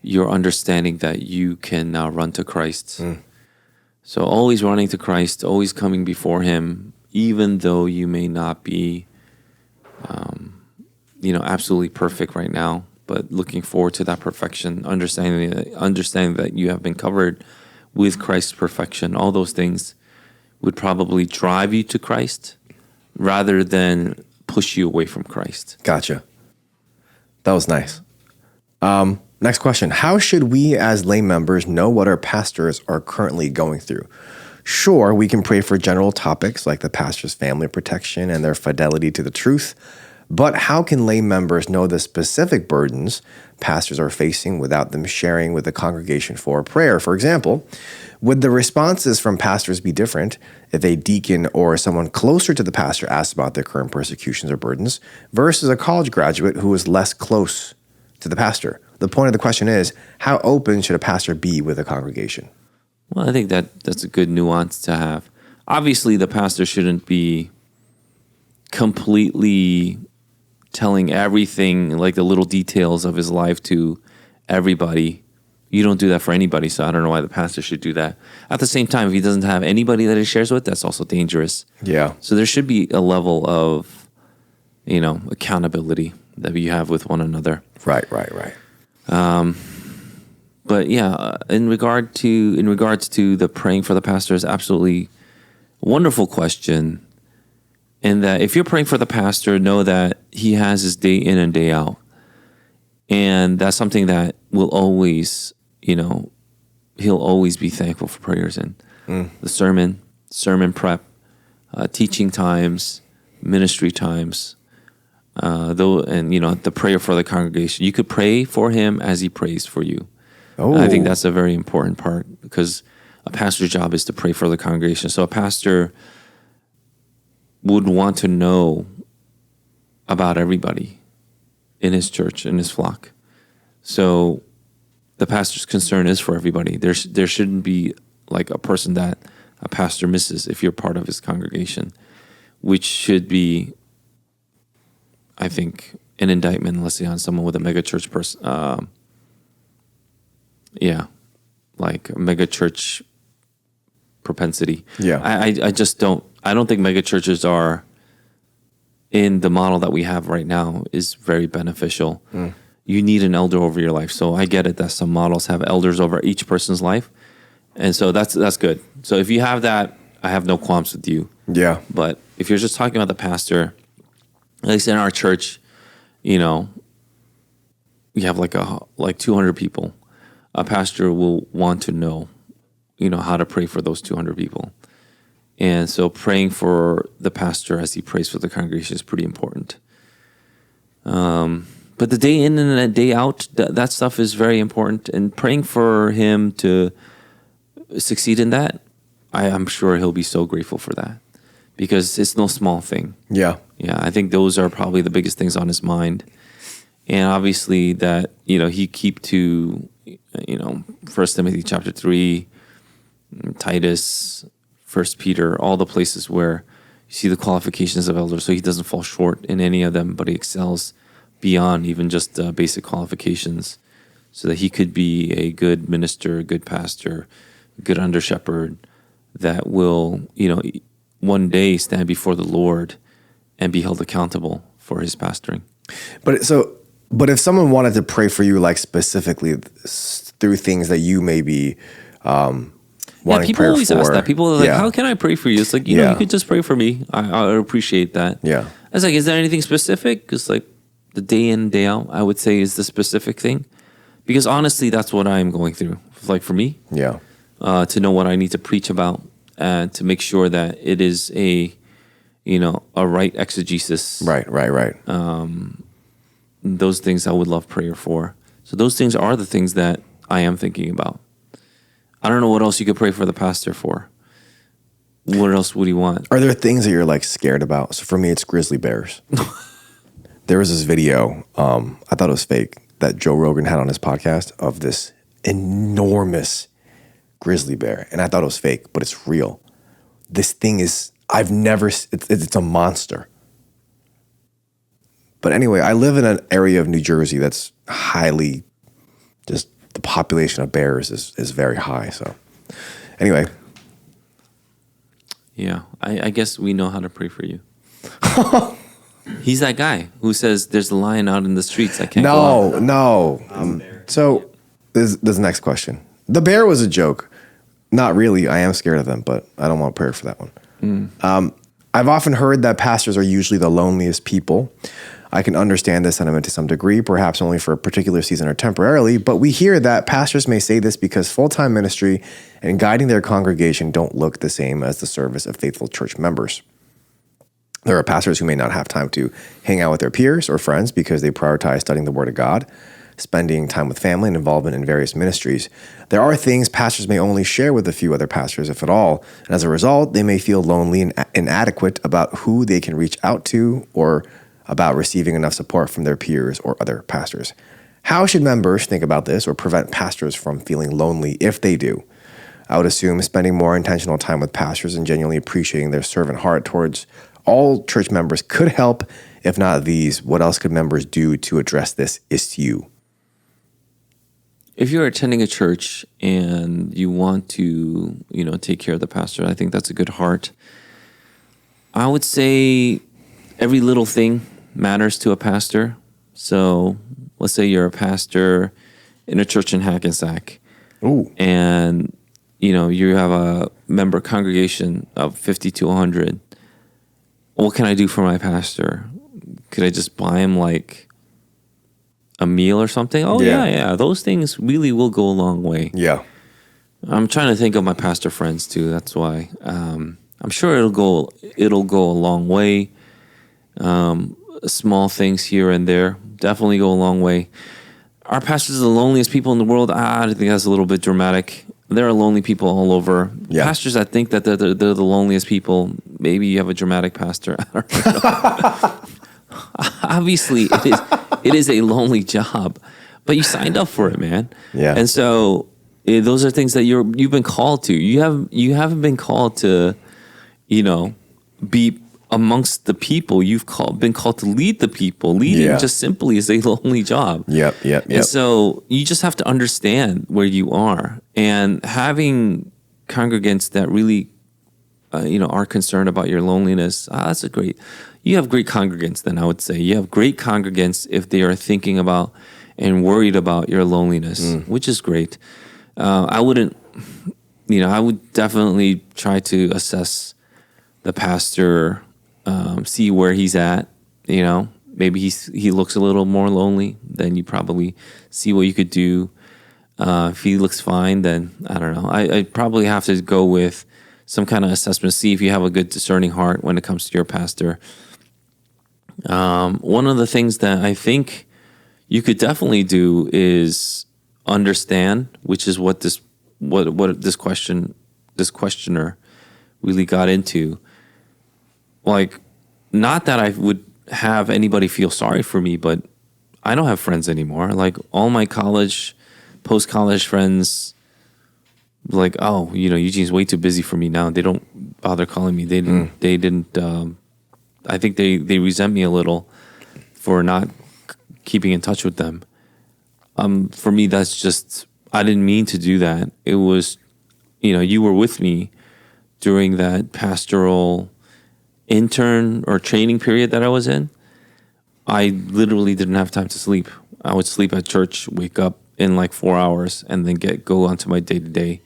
[SPEAKER 2] your understanding that you can now run to Christ. So always running to Christ, always coming before Him, even though you may not be, absolutely perfect right now, but looking forward to that perfection, understanding that you have been covered with Christ's perfection. All those things would probably drive you to Christ rather than push you away from Christ.
[SPEAKER 1] Gotcha. That was nice. Next question. How should we as lay members know what our pastors are currently going through? Sure, we can pray for general topics like the pastor's family protection and their fidelity to the truth, but how can lay members know the specific burdens pastors are facing without them sharing with the congregation for prayer? For example, would the responses from pastors be different if a deacon or someone closer to the pastor asks about their current persecutions or burdens versus a college graduate who is less close to the pastor? The point of the question is, how open should a pastor be with a congregation?
[SPEAKER 2] Well, I think that's a good nuance to have. Obviously, the pastor shouldn't be completely telling everything, like the little details of his life to everybody. You don't do that for anybody, so I don't know why the pastor should do that. At the same time, if he doesn't have anybody that he shares with, that's also dangerous.
[SPEAKER 1] Yeah.
[SPEAKER 2] So there should be a level of, accountability that you have with one another.
[SPEAKER 1] Right.
[SPEAKER 2] But yeah, in regards to the praying for the pastor is absolutely a wonderful question. And that if you're praying for the pastor, know that he has his day in and day out. And that's something that will always, he'll always be thankful for prayers in. The sermon prep, teaching times, ministry times, the prayer for the congregation. You could pray for him as he prays for you.
[SPEAKER 1] Oh.
[SPEAKER 2] I think that's a very important part because a pastor's job is to pray for the congregation. So a pastor would want to know about everybody in his church, in his flock. So the pastor's concern is for everybody. There shouldn't be like a person that a pastor misses if you're part of his congregation, which should be, I think, an indictment, let's say, on someone with a megachurch like a megachurch propensity.
[SPEAKER 1] Yeah.
[SPEAKER 2] I don't think megachurches are, in the model that we have right now, is very beneficial. You need an elder over your life. So I get it that some models have elders over each person's life. And so that's good. So if you have that, I have no qualms with you.
[SPEAKER 1] Yeah.
[SPEAKER 2] But if you're just talking about the pastor, at least in our church, we have like 200 people. A pastor will want to know, how to pray for those 200 people. And so praying for the pastor as he prays for the congregation is pretty important. But the day in and the day out, that stuff is very important. And praying for him to succeed in that, I'm sure he'll be so grateful for that. Because it's no small thing.
[SPEAKER 1] Yeah.
[SPEAKER 2] Yeah, I think those are probably the biggest things on his mind. And obviously that, he keep to, 1 Timothy chapter 3, Titus, 1 Peter, all the places where you see the qualifications of elders. So he doesn't fall short in any of them, but he excels beyond even just basic qualifications so that he could be a good minister, a good pastor, a good under shepherd that will, one day stand before the Lord and be held accountable for his pastoring.
[SPEAKER 1] But if someone wanted to pray for you, like specifically through things that you maybe wanting
[SPEAKER 2] people
[SPEAKER 1] prayer
[SPEAKER 2] always
[SPEAKER 1] for.
[SPEAKER 2] ask that. People are like,
[SPEAKER 1] Yeah.
[SPEAKER 2] how can I pray for you? It's like, you know, you could just pray for me. I would appreciate that.
[SPEAKER 1] Yeah.
[SPEAKER 2] I was like, is there anything specific? It's like the day in, day out, I would say is the specific thing. Because honestly, that's what I'm going through. Like for me,
[SPEAKER 1] Yeah.
[SPEAKER 2] to know what I need to preach about and to make sure that it is a right exegesis.
[SPEAKER 1] Right.
[SPEAKER 2] Those things I would love prayer for. So those things are the things that I am thinking about. I don't know what else you could pray for the pastor for. What else would he want?
[SPEAKER 1] Are there things that you're like scared about? So for me, it's grizzly bears. There was this video, I thought it was fake, that Joe Rogan had on his podcast of this enormous grizzly bear. And I thought it was fake, but it's real. This thing is, it's a monster. But anyway, I live in an area of New Jersey that's highly, just the population of bears is very high. So anyway.
[SPEAKER 2] Yeah, I guess we know how to pray for you. He's that guy who says there's a lion out in the streets. I can't go out.
[SPEAKER 1] No. So this is the next question. The bear was a joke. Not really. I am scared of them, but I don't want prayer for that one. I've often heard that pastors are usually the loneliest people. I can understand this sentiment to some degree, perhaps only for a particular season or temporarily, but we hear that pastors may say this because full-time ministry and guiding their congregation don't look the same as the service of faithful church members. There are pastors who may not have time to hang out with their peers or friends because they prioritize studying the Word of God, spending time with family, and involvement in various ministries. There are things pastors may only share with a few other pastors, if at all, and as a result, they may feel lonely and inadequate about who they can reach out to or about receiving enough support from their peers or other pastors. How should members think about this or prevent pastors from feeling lonely if they do? I would assume spending more intentional time with pastors and genuinely appreciating their servant heart towards all church members could help. If not these, what else could members do to address this issue?
[SPEAKER 2] If you're attending a church and you want to, take care of the pastor, I think that's a good heart. I would say every little thing matters to a pastor. So let's say you're a pastor in a church in Hackensack.
[SPEAKER 1] Ooh.
[SPEAKER 2] And, you have a member congregation of 50 to 100. What can I do for my pastor? Could I just buy him like a meal or something? Oh, yeah. Those things really will go a long way.
[SPEAKER 1] Yeah.
[SPEAKER 2] I'm trying to think of my pastor friends too. That's why. I'm sure it'll go a long way. Small things here and there definitely go a long way. Our pastors are the loneliest people in the world. I think that's a little bit dramatic. There are lonely people all over.
[SPEAKER 1] Yeah.
[SPEAKER 2] Pastors that think that they're the loneliest people. Maybe you have a dramatic pastor. I don't know. Obviously, it is a lonely job, but you signed up for it, man.
[SPEAKER 1] Yeah.
[SPEAKER 2] And so those are things that you've been called to. You haven't been called to, be amongst the people. You've been called to lead the people. Leading just simply is a lonely job.
[SPEAKER 1] Yep.
[SPEAKER 2] And so you just have to understand where you are, and having congregants that really, are concerned about your loneliness. That's you have great congregants. Then I would say you have great congregants if they are thinking about and worried about your loneliness, which is great. I wouldn't, I would definitely try to assess the pastor, see where he's at. Maybe he looks a little more lonely. Then you probably see what you could do. If he looks fine, then I don't know. I'd probably have to go with some kind of assessment, see if you have a good discerning heart when it comes to your pastor. One of the things that I think you could definitely do is understand, which is what this questioner really got into. Like, not that I would have anybody feel sorry for me, but I don't have friends anymore. Like, all my post-college friends, like, oh, Eugene's way too busy for me now. They don't bother calling me. They didn't. I think they resent me a little for not keeping in touch with them. For me, that's just, I didn't mean to do that. It was, you were with me during that pastoral intern or training period that I was in. I literally didn't have time to sleep. I would sleep at church, wake up in like 4 hours, and then go on to my day-to-day.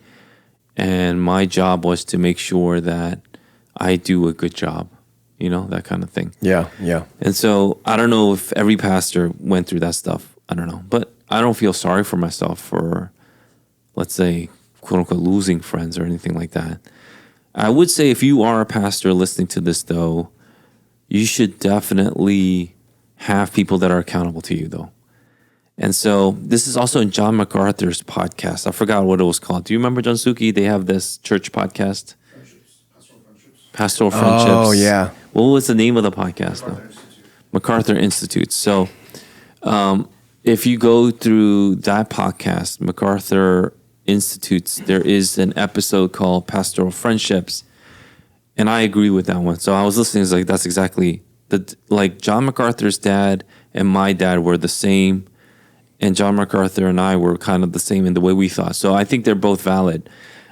[SPEAKER 2] and my job was to make sure that I do a good job, that kind of thing.
[SPEAKER 1] Yeah, yeah.
[SPEAKER 2] And so I don't know if every pastor went through that stuff. I don't know. But I don't feel sorry for myself for, let's say, quote unquote, losing friends or anything like that. I would say if you are a pastor listening to this, though, you should definitely have people that are accountable to you, though. And so this is also in John MacArthur's podcast. I forgot what it was called. Do you remember, John Suki? They have this church podcast. Pastoral Friendships.
[SPEAKER 1] Oh, yeah.
[SPEAKER 2] What was the name of the podcast, though? MacArthur Institute. So if you go through that podcast, MacArthur Institutes, there is an episode called Pastoral Friendships. And I agree with that one. So I was listening, it's like, that's exactly, like John MacArthur's dad and my dad were the same. And John MacArthur and I were kind of the same in the way we thought. So I think they're both valid.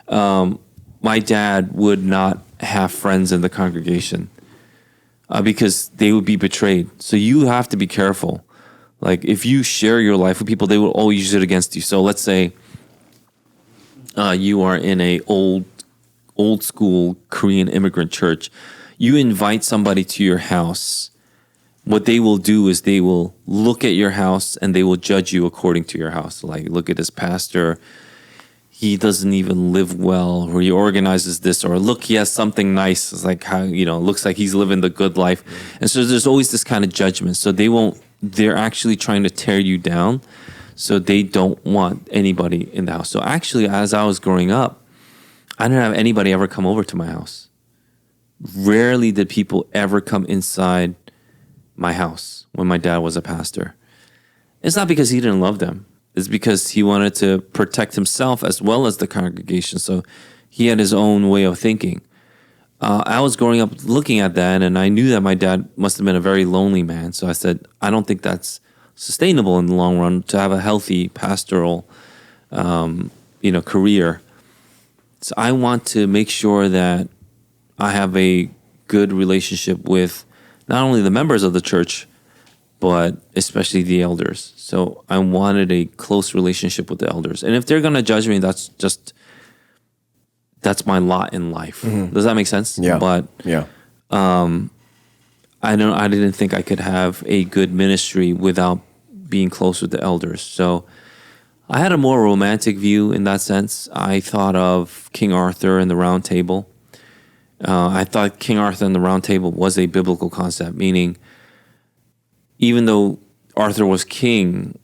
[SPEAKER 2] My dad would not have friends in the congregation because they would be betrayed. So you have to be careful. Like if you share your life with people, they will always use it against you. So let's say you are in a old school Korean immigrant church. You invite somebody to your house. What they will do is they will look at your house and they will judge you according to your house. Like, look at this pastor. He doesn't even live well, or he organizes this, or look, he has something nice. It's like how, looks like he's living the good life. And so there's always this kind of judgment. So they're actually trying to tear you down. So they don't want anybody in the house. So actually, as I was growing up, I didn't have anybody ever come over to my house. Rarely did people ever come inside my house when my dad was a pastor. It's not because he didn't love them. It's because he wanted to protect himself as well as the congregation. So he had his own way of thinking. I was growing up looking at that, and I knew that my dad must have been a very lonely man. So I said, I don't think that's sustainable in the long run to have a healthy pastoral, career. So I want to make sure that I have a good relationship with not only the members of the church, but especially the elders. So I wanted a close relationship with the elders. And if they're going to judge me, that's my lot in life. Mm-hmm. Does that make sense?
[SPEAKER 1] Yeah.
[SPEAKER 2] But
[SPEAKER 1] yeah.
[SPEAKER 2] I didn't think I could have a good ministry without being close with the elders. So I had a more romantic view in that sense. I thought of King Arthur and the Round Table. I thought King Arthur and the Round Table was a biblical concept, meaning even though Arthur was king,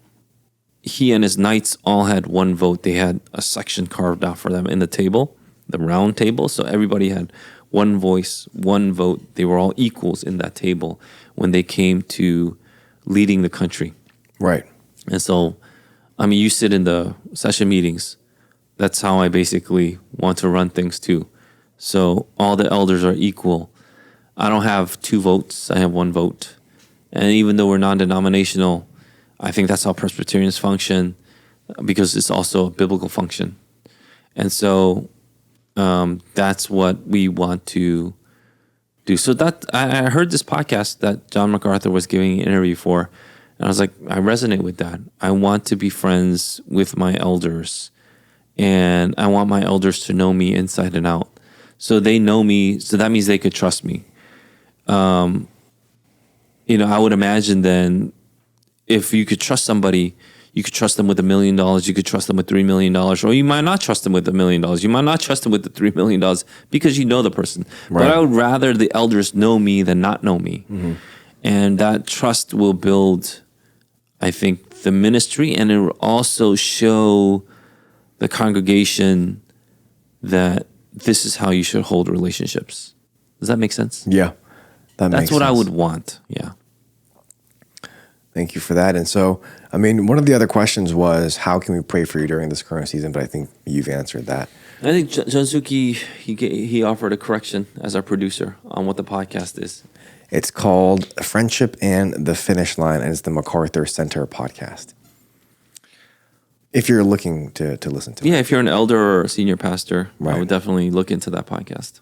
[SPEAKER 2] he and his knights all had one vote. They had a section carved out for them in the table, the Round Table. So everybody had one voice, one vote. They were all equals in that table when they came to leading the country.
[SPEAKER 1] Right.
[SPEAKER 2] And so, you sit in the session meetings. That's how I basically want to run things too. So all the elders are equal. I don't have two votes. I have one vote. And even though we're non-denominational, I think that's how Presbyterians function because it's also a biblical function. And so that's what we want to do. So that I heard this podcast that John MacArthur was giving an interview for, and I was like, I resonate with that. I want to be friends with my elders, and I want my elders to know me inside and out. So they know me, so that means they could trust me. I would imagine then if you could trust somebody, you could trust them with $1 million, you could trust them with $3 million, or you might not trust them with $1 million. You might not trust them with the $3 million because you know the person. Right. But I would rather the elders know me than not know me. Mm-hmm. And that trust will build, I think, the ministry, and it will also show the congregation that this is how you should hold relationships. Does that make sense?
[SPEAKER 1] Yeah.
[SPEAKER 2] That's what I would want. Yeah.
[SPEAKER 1] Thank you for that. And so, one of the other questions was, how can we pray for you during this current season? But I think you've answered that.
[SPEAKER 2] I think Jansuki, he offered a correction as our producer on what the podcast is.
[SPEAKER 1] It's called Friendship and the Finish Line, and it's the MacArthur Center podcast. If you're looking to listen to it.
[SPEAKER 2] Yeah, if you're an elder or a senior pastor,
[SPEAKER 1] right.
[SPEAKER 2] I would definitely look into that podcast.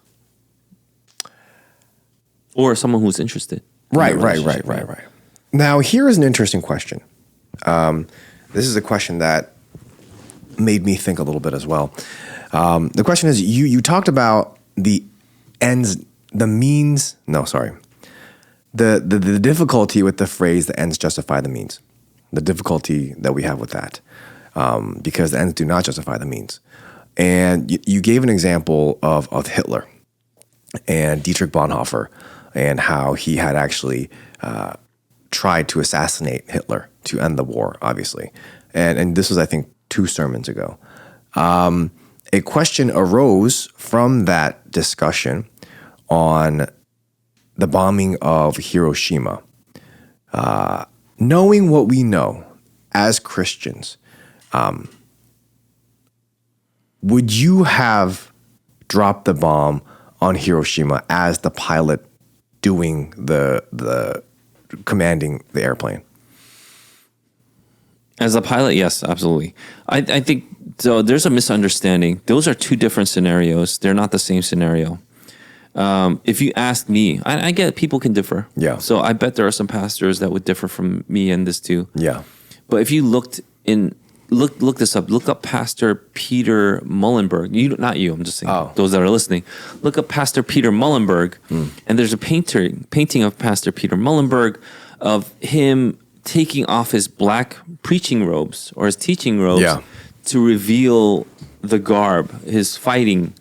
[SPEAKER 2] Or someone who's interested.
[SPEAKER 1] Right. Now, here is an interesting question. This is a question that made me think a little bit as well. The question is, you talked about the ends, the means. No, sorry. The difficulty with the phrase "the ends justify the means," the difficulty that we have with that, because the ends do not justify the means. And you gave an example of Hitler and Dietrich Bonhoeffer and how he had actually tried to assassinate Hitler to end the war, obviously. And this was, I think, 2 sermons ago. A question arose from that discussion on the bombing of Hiroshima. Knowing what we know as Christians, would you have dropped the bomb on Hiroshima as the pilot doing the commanding the airplane?
[SPEAKER 2] As a pilot, yes, absolutely. I think so. There's a misunderstanding. Those are 2 different scenarios. They're not the same scenario. If you ask me, I get people can differ.
[SPEAKER 1] Yeah.
[SPEAKER 2] So I bet there are some pastors that would differ from me in this too.
[SPEAKER 1] Yeah.
[SPEAKER 2] But if you look this up. Look up Pastor Peter Mullenberg. Not you. I'm just saying those that are listening. Look up Pastor Peter Mullenberg, and there's a painting of Pastor Peter Mullenberg of him taking off his black preaching robes or his teaching robes to reveal the garb, his fighting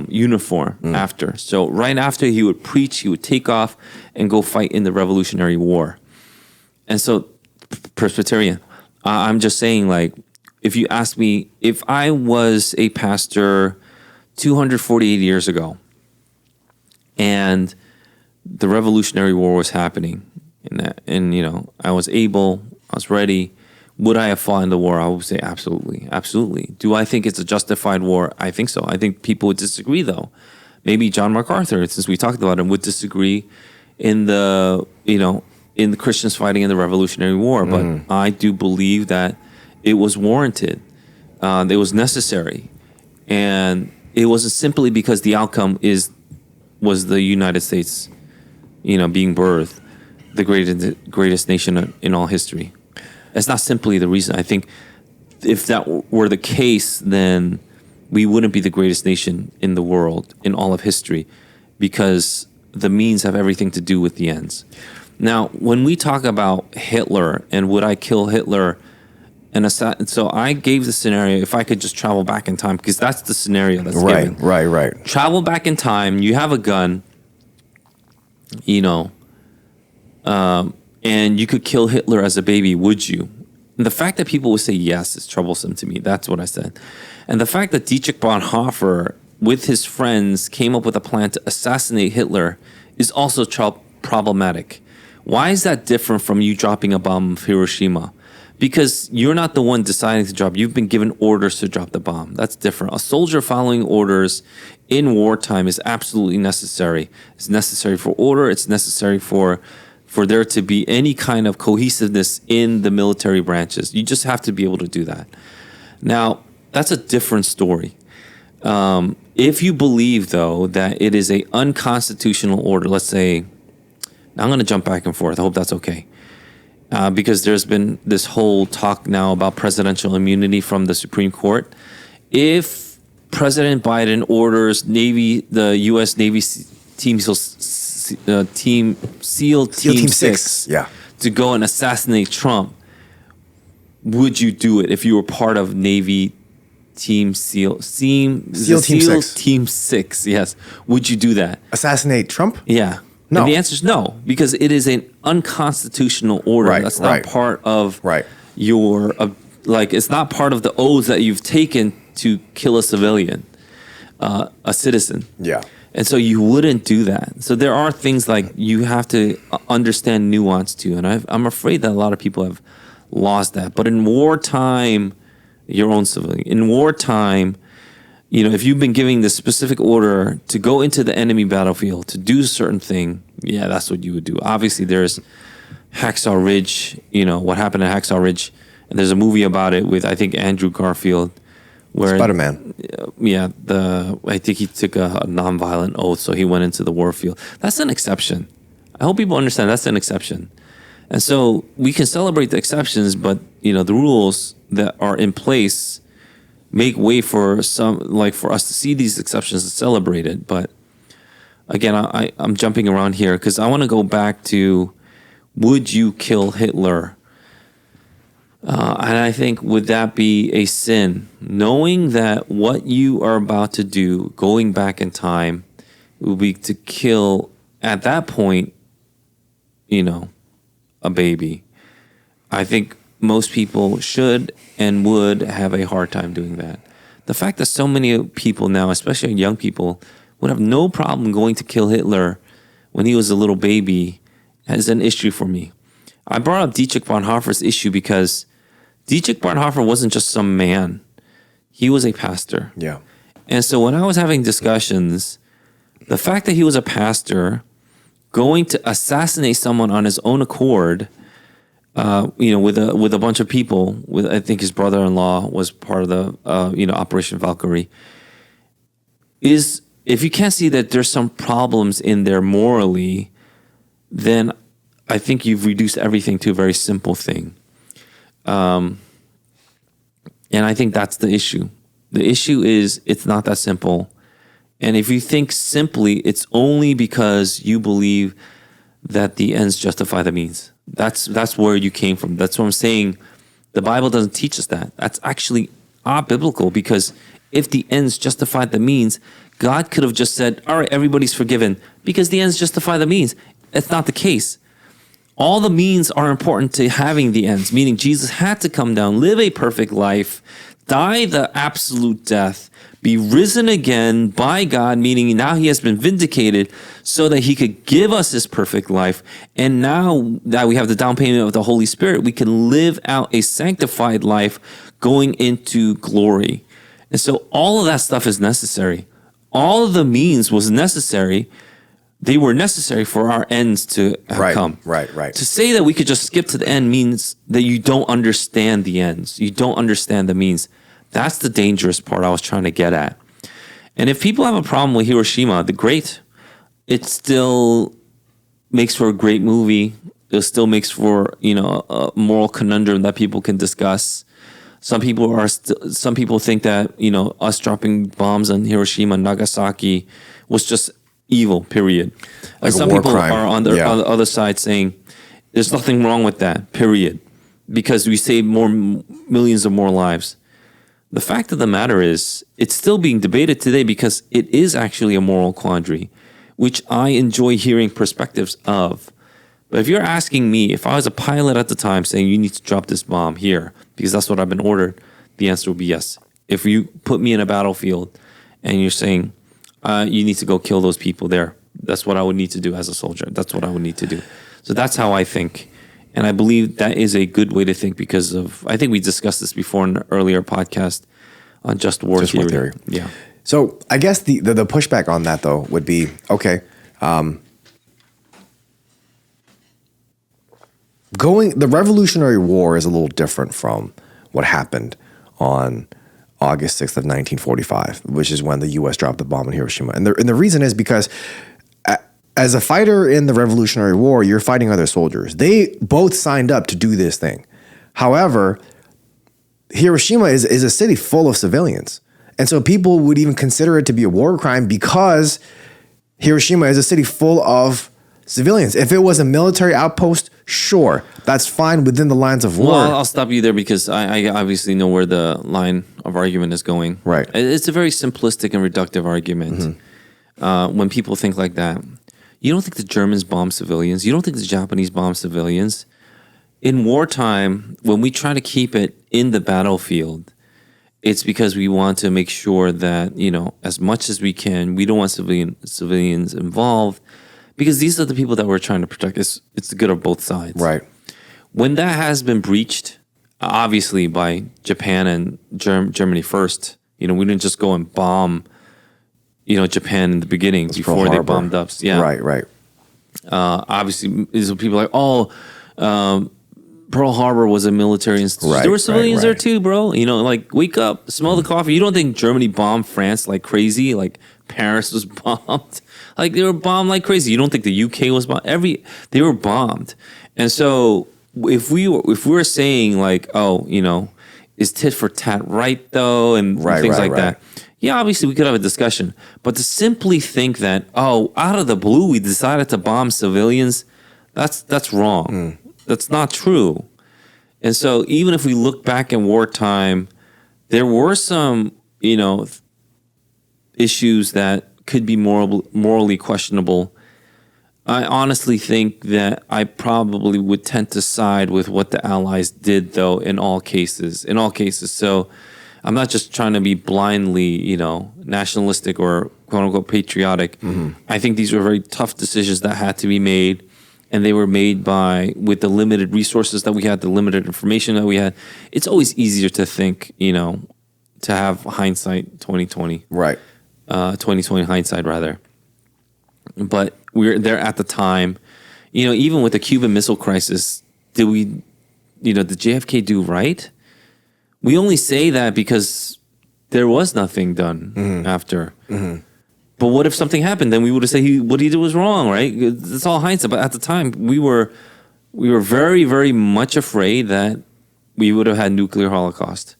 [SPEAKER 2] uniform after. So right after he would preach, he would take off and go fight in the Revolutionary War. And so Presbyterian, I'm just saying, like, if you ask me, if I was a pastor 248 years ago and the Revolutionary War was happening and I was ready, would I have fought in the war? I would say absolutely. Absolutely. Do I think it's a justified war? I think so. I think people would disagree, though. Maybe John MacArthur, since we talked about him, would disagree in the Christians fighting in the Revolutionary War. But I do believe that it was warranted. It was necessary. And it wasn't simply because the outcome was the United States, being birthed, the greatest nation in all history. That's not simply the reason. I think if that were the case, then we wouldn't be the greatest nation in the world in all of history, because the means have everything to do with the ends. Now, when we talk about Hitler and would I kill Hitler, so I gave the scenario if I could just travel back in time, because that's the scenario that's given.
[SPEAKER 1] Right.
[SPEAKER 2] Travel back in time. You have a gun, and you could kill Hitler as a baby. Would you? And the fact that people would say yes is troublesome to me. That's what I said. And the fact that Dietrich Bonhoeffer, with his friends, came up with a plan to assassinate Hitler is also problematic. Why is that different from you dropping a bomb of Hiroshima? Because you're not the one deciding to drop. You've been given orders to drop the bomb. That's different. A soldier following orders in wartime is absolutely necessary. It's necessary for order. It's necessary for there to be any kind of cohesiveness in the military branches. You just have to be able to do that. Now, that's a different story. If you believe, though, that it is an unconstitutional order, let's say, I'm going to jump back and forth. I hope that's okay. Because there's been this whole talk now about presidential immunity from the Supreme Court. If President Biden orders the U.S. Navy SEAL Team 6 to go and assassinate Trump, would you do it if you were part of Navy SEAL Team 6? Yes. Would you do that?
[SPEAKER 1] Assassinate Trump?
[SPEAKER 2] Yeah.
[SPEAKER 1] No.
[SPEAKER 2] And the answer is no, because it is an unconstitutional order. That's not part of your, it's not part of the oaths that you've taken to kill a civilian, a citizen.
[SPEAKER 1] Yeah.
[SPEAKER 2] And so you wouldn't do that. So there are things like you have to understand nuance too. And I'm afraid that a lot of people have lost that. But in wartime, your own civilian, in wartime, if you've been giving this specific order to go into the enemy battlefield to do a certain thing, yeah, that's what you would do. Obviously, there's Hacksaw Ridge, what happened at Hacksaw Ridge. And there's a movie about it with, I think, Andrew Garfield. Where,
[SPEAKER 1] Spider-Man.
[SPEAKER 2] Yeah, I think he took a nonviolent oath, so he went into the war field. That's an exception. I hope people understand that's an exception. And so we can celebrate the exceptions, but the rules that are in place make way for for us to see these exceptions and celebrate it. But again, I'm jumping around here because I want to go back to, would you kill Hitler? And I think, would that be a sin? Knowing that what you are about to do, going back in time, would be to kill, at that point, a baby. I think most people should and would have a hard time doing that. The fact that so many people now, especially young people, would have no problem going to kill Hitler when he was a little baby is an issue for me. I brought up Dietrich Bonhoeffer's issue because Dietrich Bonhoeffer wasn't just some man. He was a pastor.
[SPEAKER 1] Yeah.
[SPEAKER 2] And so when I was having discussions, the fact that he was a pastor going to assassinate someone on his own accord, with a bunch of people, I think his brother-in-law was part of the, Operation Valkyrie, is, if you can't see that there's some problems in there morally, then I think you've reduced everything to a very simple thing. And I think that's the issue. The issue is it's not that simple. And if you think simply, it's only because you believe that the ends justify the means. That's where you came from. That's what I'm saying. The Bible doesn't teach us that. That's actually biblical, because if the ends justify the means, God could have just said, all right, everybody's forgiven because the ends justify the means. That's not the case. All the means are important to having the ends, meaning Jesus had to come down, live a perfect life, die the absolute death, be risen again by God, meaning now he has been vindicated so that he could give us this perfect life. And now that we have the down payment of the Holy Spirit, we can live out a sanctified life going into glory. And so all of that stuff is necessary. All of the means was necessary. They were necessary for our ends to have come. Right. To say that we could just skip to the end means that you don't understand the ends. You don't understand the means. That's the dangerous part I was trying to get at. And if people have a problem with Hiroshima, it still makes for a great movie. It still makes for, a moral conundrum that people can discuss. Some people think that, us dropping bombs on Hiroshima and Nagasaki was just evil, period.
[SPEAKER 1] Like
[SPEAKER 2] and some people crime. Are on the other side saying there's nothing wrong with that, period, because we saved millions of more lives. The fact of the matter is, it's still being debated today because it is actually a moral quandary, which I enjoy hearing perspectives of. But if you're asking me, if I was a pilot at the time saying you need to drop this bomb here because that's what I've been ordered, the answer would be yes. If you put me in a battlefield and you're saying you need to go kill those people there, that's what I would need to do as a soldier. That's what I would need to do. So that's how I think. And I believe that is a good way to think because of, I think we discussed this before in an earlier podcast on just war theory. Yeah.
[SPEAKER 1] So I guess the pushback on that, though, would be, okay, the Revolutionary War is a little different from what happened on August 6th of 1945, which is when the U.S. dropped the bomb in Hiroshima. And the reason is because as a fighter in the Revolutionary War, you're fighting other soldiers. They both signed up to do this thing. However, Hiroshima is a city full of civilians. And so people would even consider it to be a war crime because Hiroshima is a city full of civilians. If it was a military outpost, sure, that's fine within the lines of war.
[SPEAKER 2] Well, I'll stop you there because I obviously know where the line of argument is going.
[SPEAKER 1] Right.
[SPEAKER 2] It's a very simplistic and reductive argument. When people think like that. You don't think the Germans bomb civilians. You don't think the Japanese bomb civilians. In wartime, when we try to keep it in the battlefield, it's because we want to make sure that, as much as we can, we don't want civilians involved, because these are the people that we're trying to protect. It's the good of both sides.
[SPEAKER 1] Right.
[SPEAKER 2] When that has been breached, obviously by Japan and Germany first, we didn't just go and bomb Japan in the beginning before they bombed up. Yeah.
[SPEAKER 1] Right.
[SPEAKER 2] Obviously, people are like, Pearl Harbor was a military institution. There were civilians there too, bro. Wake up, smell the coffee. You don't think Germany bombed France like crazy? Like Paris was bombed. Like they were bombed like crazy. You don't think the UK was bombed? They were bombed. And so if we were saying like, is tit for tat right though, and things like that. Yeah, obviously we could have a discussion, but to simply think that out of the blue we decided to bomb civilians, that's wrong. That's not true. And so even if we look back in wartime, there were some issues that could be morally questionable. I honestly think that I probably would tend to side with what the Allies did, though, in all cases. So I'm not just trying to be blindly, nationalistic or quote unquote patriotic. I think these were very tough decisions that had to be made, and they were made with the limited resources that we had, the limited information that we had. It's always easier to think, to have hindsight 2020.
[SPEAKER 1] Right.
[SPEAKER 2] 2020 hindsight rather. But we were there at the time. Even with the Cuban Missile Crisis, did JFK do right? We only say that because there was nothing done after. But what if something happened? Then we would have said what he did was wrong, right? It's all hindsight. But at the time, we were very, very much afraid that we would have had nuclear holocaust,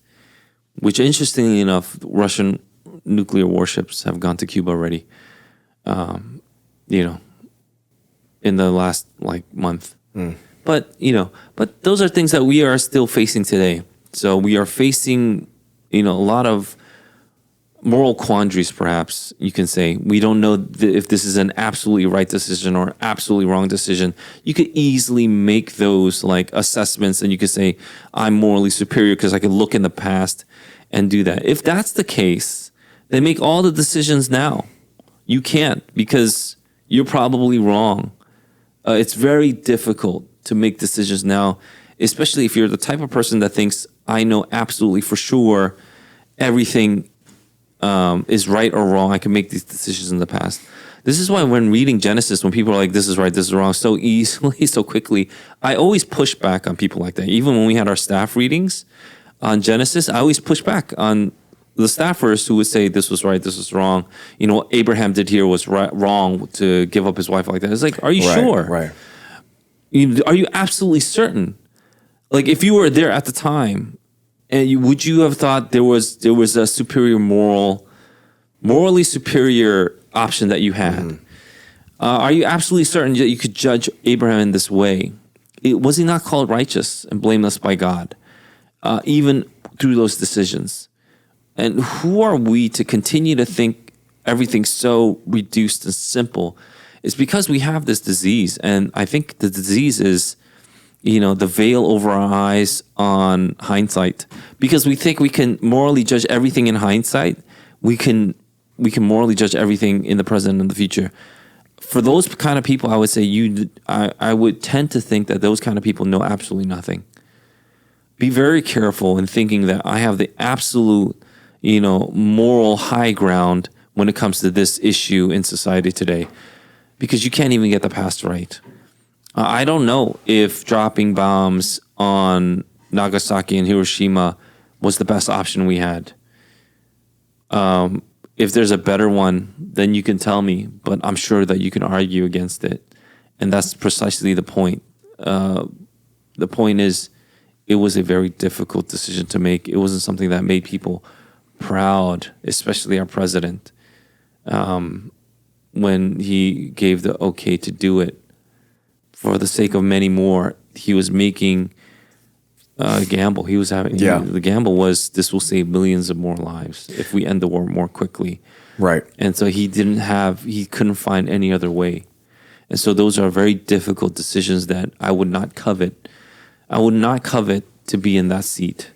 [SPEAKER 2] which interestingly enough, Russian nuclear warships have gone to Cuba already. In the last month. But those are things that we are still facing today. So we are facing, a lot of moral quandaries, perhaps you can say. We don't know if this is an absolutely right decision or absolutely wrong decision. You could easily make those assessments, and you could say, I'm morally superior because I can look in the past and do that. If that's the case, then make all the decisions now. You can't, because you're probably wrong. It's very difficult to make decisions now, especially if you're the type of person that thinks, I know absolutely for sure everything is right or wrong. I can make these decisions in the past. This is why when reading Genesis, when people are like, this is right, this is wrong, so easily, so quickly, I always push back on people like that. Even when we had our staff readings on Genesis, I always push back on the staffers who would say this was right, this was wrong. What Abraham did here was wrong to give up his wife like that. It's like, are you sure?
[SPEAKER 1] Right.
[SPEAKER 2] Are you absolutely certain? If you were there at the time, and would you have thought there was a superior morally superior option that you had? Are you absolutely certain that you could judge Abraham in this way? Was he not called righteous and blameless by God, even through those decisions? And who are we to continue to think everything's so reduced and simple? It's because we have this disease. And I think the disease is, the veil over our eyes on hindsight. Because we think we can morally judge everything in hindsight. We can morally judge everything in the present and the future. For those kind of people, I would say I would tend to think that those kind of people know absolutely nothing. Be very careful in thinking that I have the absolute moral high ground when it comes to this issue in society today, because you can't even get the past right. I don't know if dropping bombs on Nagasaki and Hiroshima was the best option we had. If there's a better one, then you can tell me, but I'm sure that you can argue against it. And that's precisely the point. The point is, it was a very difficult decision to make. It wasn't something that made people proud, especially our president, when he gave the okay to do it. For the sake of many more, he was making a gamble. He was having the gamble was this will save millions of more lives if we end the war more quickly.
[SPEAKER 1] Right.
[SPEAKER 2] And so he couldn't find any other way. And so those are very difficult decisions that I would not covet. I would not covet to be in that seat.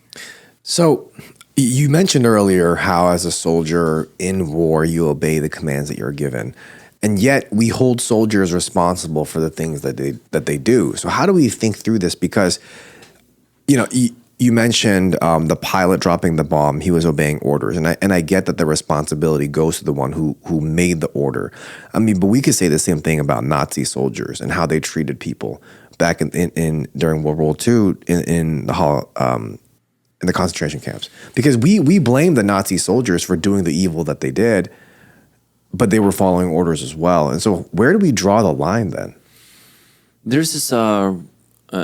[SPEAKER 1] So you mentioned earlier how as a soldier in war, you obey the commands that you're given. And yet we hold soldiers responsible for the things that they do. So how do we think through this? Because, you mentioned the pilot dropping the bomb. He was obeying orders. And I get that the responsibility goes to the one who made the order. I mean, but we could say the same thing about Nazi soldiers and how they treated people back in during World War II in the concentration camps. Because we blame the Nazi soldiers for doing the evil that they did, but they were following orders as well. And so where do we draw the line then?
[SPEAKER 2] There's this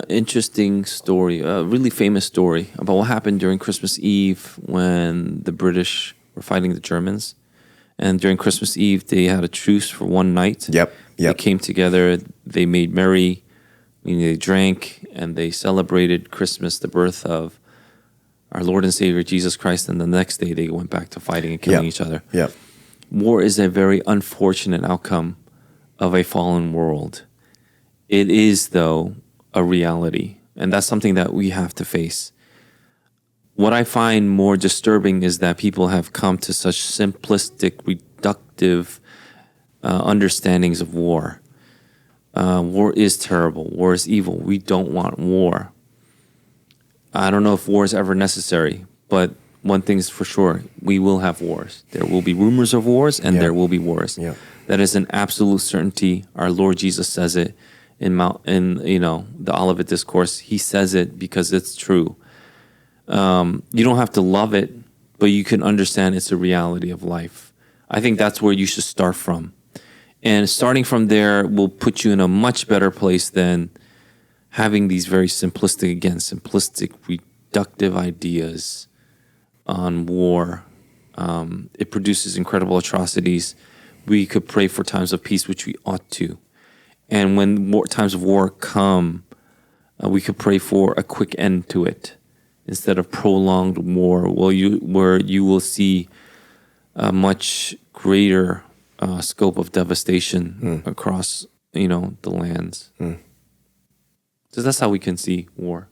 [SPEAKER 2] interesting story, a really famous story about what happened during Christmas Eve when the British were fighting the Germans. And during Christmas Eve, they had a truce for one night.
[SPEAKER 1] Yep.
[SPEAKER 2] They came together, they made merry, meaning they drank, and they celebrated Christmas, the birth of our Lord and Savior Jesus Christ. And the next day, they went back to fighting and killing each other.
[SPEAKER 1] Yep.
[SPEAKER 2] War is a very unfortunate outcome of a fallen world. It is, though, a reality, and that's something that we have to face. What I find more disturbing is that people have come to such simplistic, reductive understandings of war. War is terrible. War is evil. We don't want war. I don't know if war is ever necessary, but one thing is for sure, we will have wars. There will be rumors of wars, and there will be wars. Yeah. That is an absolute certainty. Our Lord Jesus says it in the Olivet Discourse. He says it because it's true. You don't have to love it, but you can understand it's a reality of life. I think that's where you should start from. And starting from there will put you in a much better place than having these very simplistic, reductive ideas on war. It produces incredible atrocities. We could pray for times of peace, which we ought to. And when times of war come, we could pray for a quick end to it instead of prolonged war, where you will see a much greater scope of devastation across, the lands. So that's how we can see war.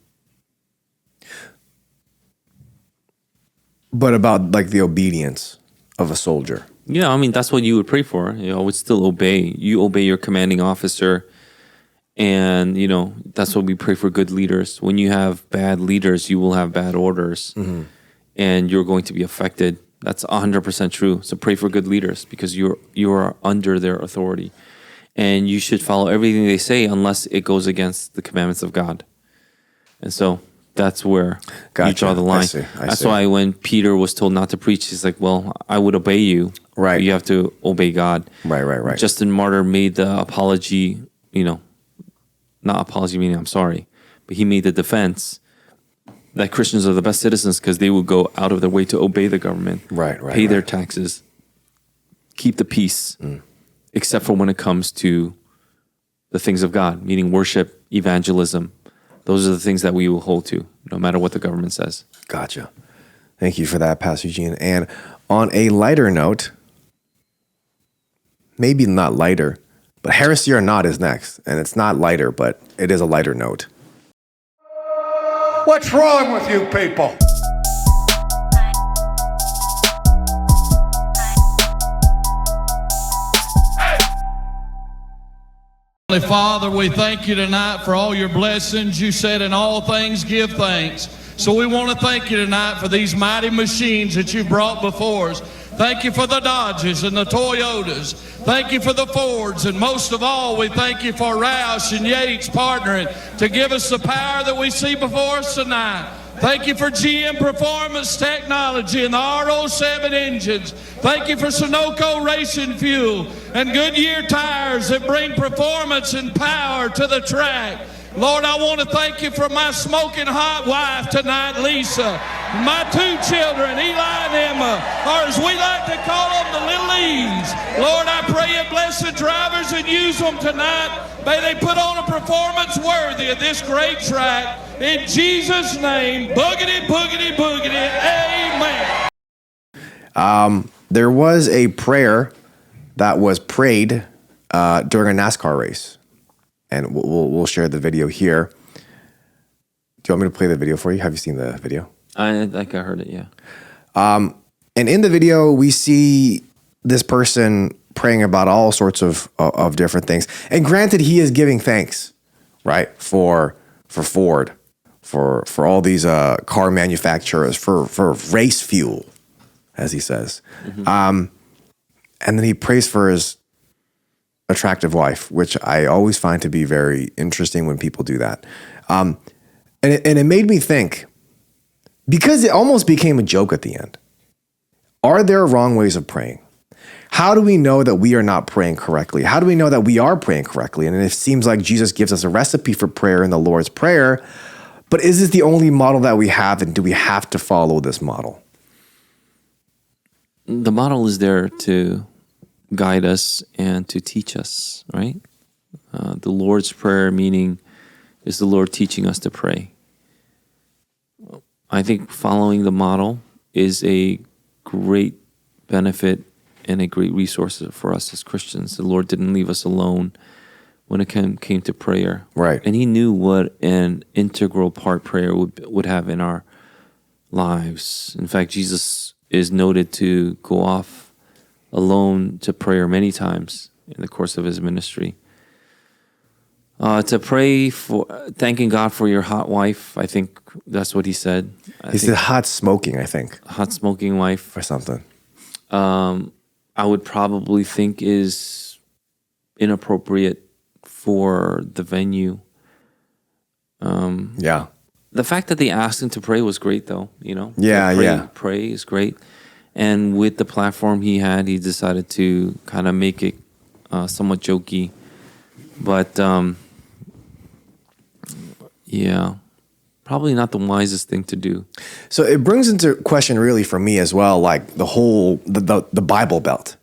[SPEAKER 1] But about like the obedience of a soldier.
[SPEAKER 2] Yeah, I mean, that's what you would pray for. I would still obey. You obey your commanding officer. And, that's what we pray for good leaders. When you have bad leaders, you will have bad orders. Mm-hmm. And you're going to be affected. That's 100% true. So pray for good leaders because you are under their authority. And you should follow everything they say unless it goes against the commandments of God. And so that's where you draw the line. That's why when Peter was told not to preach, he's like, well, I would obey you.
[SPEAKER 1] Right.
[SPEAKER 2] But you have to obey God.
[SPEAKER 1] Right.
[SPEAKER 2] Justin Martyr made the apology, not apology meaning I'm sorry, but he made the defense that Christians are the best citizens because they will go out of their way to obey the government, pay their taxes, keep the peace, except for when it comes to the things of God, meaning worship, evangelism. Those are the things that we will hold to, no matter what the government says.
[SPEAKER 1] Gotcha. Thank you for that, Pastor Eugene. And on a lighter note, maybe not lighter, but heresy or not is next. And it's not lighter, but it is a lighter note.
[SPEAKER 6] What's wrong with you people?
[SPEAKER 7] Heavenly Father, we thank you tonight for all your blessings. You said in all things give thanks. So we want to thank you tonight for these mighty machines that you've brought before us. Thank you for the Dodges and the Toyotas. Thank you for the Fords. And most of all, we thank you for Roush and Yates partnering to give us the power that we see before us tonight. Thank you for GM Performance Technology and the R07 engines. Thank you for Sunoco Racing Fuel and Goodyear tires that bring performance and power to the track. Lord, I want to thank you for my smoking hot wife tonight, Lisa. My two children, Eli and Emma, or as we like to call them, the little E's. Lord, I pray you bless the drivers and use them tonight. May they put on a performance worthy of this great track. In Jesus' name, boogity, boogity, boogity, amen.
[SPEAKER 1] There was a prayer that was prayed during a NASCAR race. And we'll share the video here. Do you want me to play the video for you? Have you seen the video?
[SPEAKER 2] I think I heard it, yeah.
[SPEAKER 1] And in the video, we see this person praying about all sorts of different things. And granted, he is giving thanks, right, for Ford, for all these car manufacturers, for race fuel, as he says. Mm-hmm. And then he prays for his attractive wife, which I always find to be very interesting when people do that. And it made me think, because it almost became a joke at the end. Are there wrong ways of praying? How do we know that we are not praying correctly? How do we know that we are praying correctly? And it seems like Jesus gives us a recipe for prayer in the Lord's Prayer. But is this the only model that we have, and do we have to follow this model?
[SPEAKER 2] The model is there to guide us and to teach us, right? The Lord's Prayer, meaning, is the Lord teaching us to pray. I think following the model is a great benefit and a great resource for us as Christians. The Lord didn't leave us alone when it came to prayer.
[SPEAKER 1] Right.
[SPEAKER 2] And he knew what an integral part prayer would have in our lives. In fact, Jesus is noted to go off alone to prayer many times in the course of his ministry. To pray for thanking God for your hot wife, I think that's what he said.
[SPEAKER 1] He said hot smoking, I think,
[SPEAKER 2] Hot smoking wife.
[SPEAKER 1] or something.
[SPEAKER 2] I would probably think is inappropriate for the venue.
[SPEAKER 1] Yeah.
[SPEAKER 2] The fact that they asked him to pray was great, though.
[SPEAKER 1] Yeah,
[SPEAKER 2] Pray is great. And with the platform he had, he decided to kind of make it somewhat jokey. But yeah, probably not the wisest thing to do.
[SPEAKER 1] So it brings into question, really, for me as well, like the whole the Bible Belt,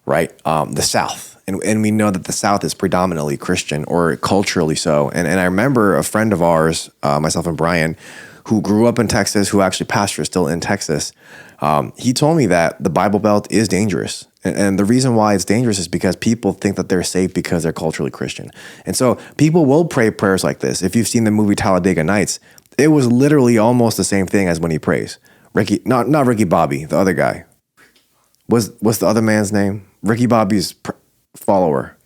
[SPEAKER 1] right? The South, and we know that the South is predominantly Christian, or culturally so. And I remember a friend of ours, myself and Brian, who grew up in Texas, who actually pastors still in Texas. He told me that the Bible Belt is dangerous. And the reason why it's dangerous is because people think that they're safe because they're culturally Christian. And so people will pray prayers like this. If you've seen the movie Talladega Nights, it was literally almost the same thing as when he prays. Not Ricky Bobby, the other guy. What's the other man's name? Ricky Bobby's follower.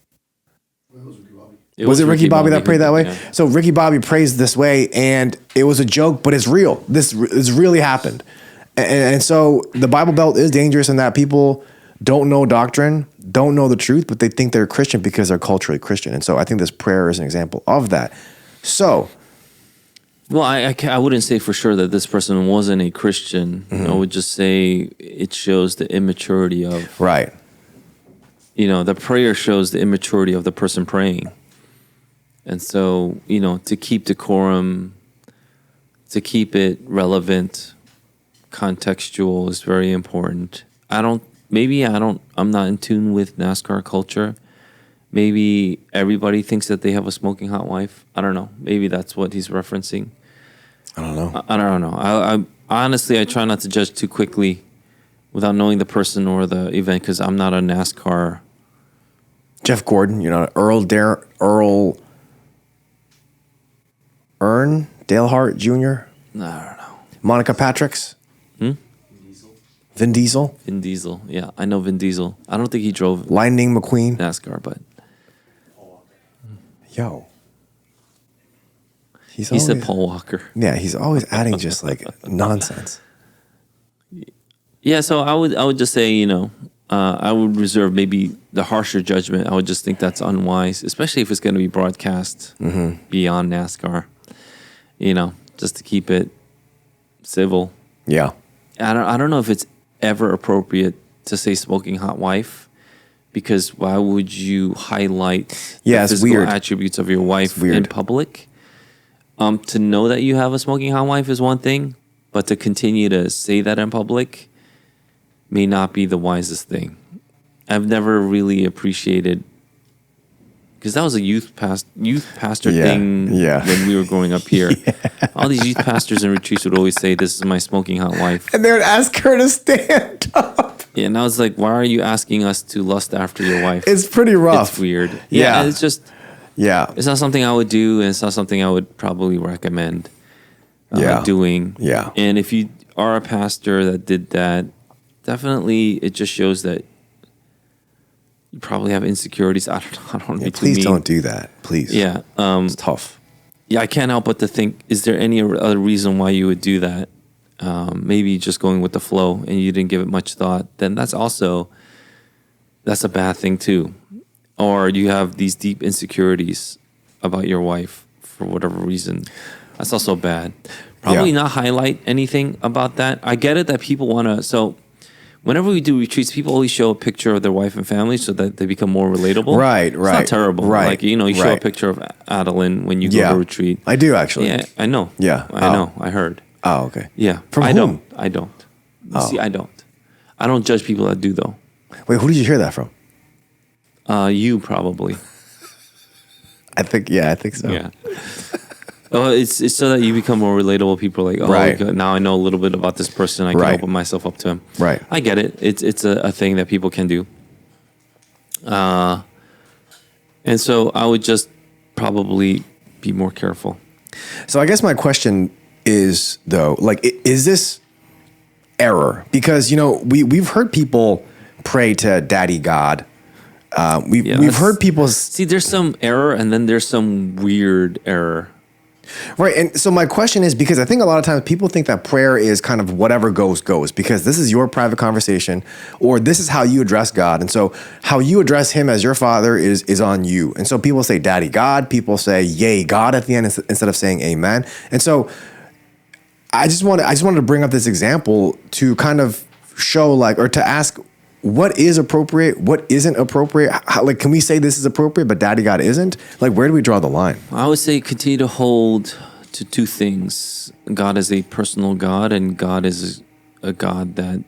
[SPEAKER 1] Was it Ricky Bobby that prayed that way?
[SPEAKER 2] Yeah.
[SPEAKER 1] So Ricky Bobby prays this way, and it was a joke, but it's real. This really happened. And so the Bible Belt is dangerous in that people don't know doctrine, don't know the truth, but they think they're Christian because they're culturally Christian. And so I think this prayer is an example of that. So,
[SPEAKER 2] well, I wouldn't say for sure that this person wasn't a Christian. I would just say it shows the immaturity of...
[SPEAKER 1] right.
[SPEAKER 2] The prayer shows the immaturity of the person praying. And so, to keep decorum, to keep it relevant, contextual is very important. I'm not in tune with NASCAR culture. Maybe everybody thinks that they have a smoking hot wife. I don't know. Maybe that's what he's referencing.
[SPEAKER 1] I don't know.
[SPEAKER 2] I don't know. I honestly, I try not to judge too quickly without knowing the person or the event, because I'm not a NASCAR.
[SPEAKER 1] Jeff Gordon, Earl Dale Hart Jr.,
[SPEAKER 2] I don't know.
[SPEAKER 1] Monica Patricks, Vin Diesel,
[SPEAKER 2] Yeah, I know Vin Diesel. I don't think he drove
[SPEAKER 1] Lightning McQueen.
[SPEAKER 2] NASCAR, but
[SPEAKER 1] Yo.
[SPEAKER 2] he said Paul Walker.
[SPEAKER 1] Yeah, he's always adding just like nonsense.
[SPEAKER 2] Yeah, so I would just say, I would reserve maybe the harsher judgment. I would just think that's unwise, especially if it's going to be broadcast beyond NASCAR. Just to keep it civil.
[SPEAKER 1] Yeah.
[SPEAKER 2] I don't know if it's ever appropriate to say smoking hot wife, because why would you highlight the
[SPEAKER 1] it's
[SPEAKER 2] physical
[SPEAKER 1] weird.
[SPEAKER 2] attributes of your wife in public? To know that you have a smoking hot wife is one thing, but to continue to say that in public may not be the wisest thing. I've never really appreciated, because that was a youth pastor thing when we were growing up here. All these youth pastors and retreats would always say, "This is my smoking hot wife,"
[SPEAKER 1] And they would ask her to stand up.
[SPEAKER 2] Yeah, and I was like, "Why are you asking us to lust after your wife?"
[SPEAKER 1] It's pretty rough.
[SPEAKER 2] It's weird.
[SPEAKER 1] Yeah.
[SPEAKER 2] It's just, it's not something I would do, and it's not something I would probably recommend doing.
[SPEAKER 1] Yeah.
[SPEAKER 2] And if you are a pastor that did that, definitely it just shows that you probably have insecurities. I don't want to be too mean.
[SPEAKER 1] Please don't do that. Please.
[SPEAKER 2] Yeah.
[SPEAKER 1] It's tough.
[SPEAKER 2] Yeah, I can't help but to think, is there any other reason why you would do that? Maybe just going with the flow and you didn't give it much thought. Then that's a bad thing too. Or you have these deep insecurities about your wife for whatever reason. That's also bad. Probably not highlight anything about that. I get it that people want to. So whenever we do retreats, people always show a picture of their wife and family so that they become more relatable.
[SPEAKER 1] Right,
[SPEAKER 2] It's not terrible.
[SPEAKER 1] right,
[SPEAKER 2] Like, you know, you show a
[SPEAKER 1] right.
[SPEAKER 2] picture of Adeline when you go to a retreat.
[SPEAKER 1] I do actually.
[SPEAKER 2] Yeah, I know.
[SPEAKER 1] Yeah.
[SPEAKER 2] I know. I heard.
[SPEAKER 1] Oh, okay.
[SPEAKER 2] Yeah.
[SPEAKER 1] From
[SPEAKER 2] I
[SPEAKER 1] whom?
[SPEAKER 2] don't. I don't. See, I don't. I don't judge people that do, though.
[SPEAKER 1] Wait, who did you hear that from?
[SPEAKER 2] You probably.
[SPEAKER 1] I think so.
[SPEAKER 2] Yeah. Oh, it's so that you become more relatable. People are like, oh,
[SPEAKER 1] Right.
[SPEAKER 2] God, now I know a little bit about this person. I can
[SPEAKER 1] Right.
[SPEAKER 2] open myself up to him.
[SPEAKER 1] Right.
[SPEAKER 2] I get it. It's a thing that people can do. And so I would just probably be more careful.
[SPEAKER 1] So I guess my question is though, like, is this error? Because, you know, we've heard people pray to Daddy God. We've heard people
[SPEAKER 2] See, there's some error and then there's some weird error.
[SPEAKER 1] right. And so my question is, because I think a lot of times people think that prayer is kind of whatever goes, because this is your private conversation or this is how you address God. And so how you address him as your father is on you. And so people say Daddy God, people say yay God at the end instead of saying amen. And so I just wanted to bring up this example to kind of show like, or to ask what is appropriate, what isn't appropriate. How, like, can we say this is appropriate, but Daddy God isn't? Like, where do we draw the line?
[SPEAKER 2] I would say continue to hold to two things. God is a personal God and God is a God that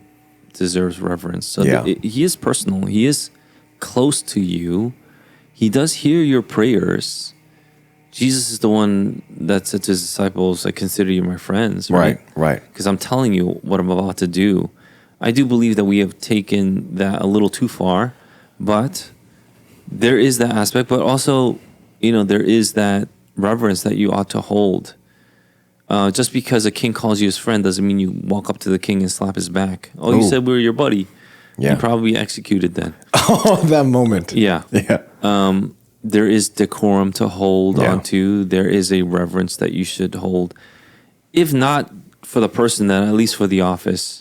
[SPEAKER 2] deserves reverence. So
[SPEAKER 1] Yeah.
[SPEAKER 2] he is personal. He is close to you. He does hear your prayers. Jesus is the one that said to his disciples, I consider you my friends.
[SPEAKER 1] Right.
[SPEAKER 2] Because I'm telling you what I'm about to do. I do believe that we have taken that a little too far, but there is that aspect. But also, you know, there is that reverence that you ought to hold. Just because a king calls you his friend doesn't mean you walk up to the king and slap his back. Oh, you
[SPEAKER 1] Ooh.
[SPEAKER 2] said we were your buddy.
[SPEAKER 1] Yeah.
[SPEAKER 2] You'd probably be executed then.
[SPEAKER 1] Oh, that moment.
[SPEAKER 2] Yeah.
[SPEAKER 1] Yeah.
[SPEAKER 2] There is decorum to hold
[SPEAKER 1] Yeah.
[SPEAKER 2] on to. There is a reverence that you should hold. If not for the person, then at least for the office.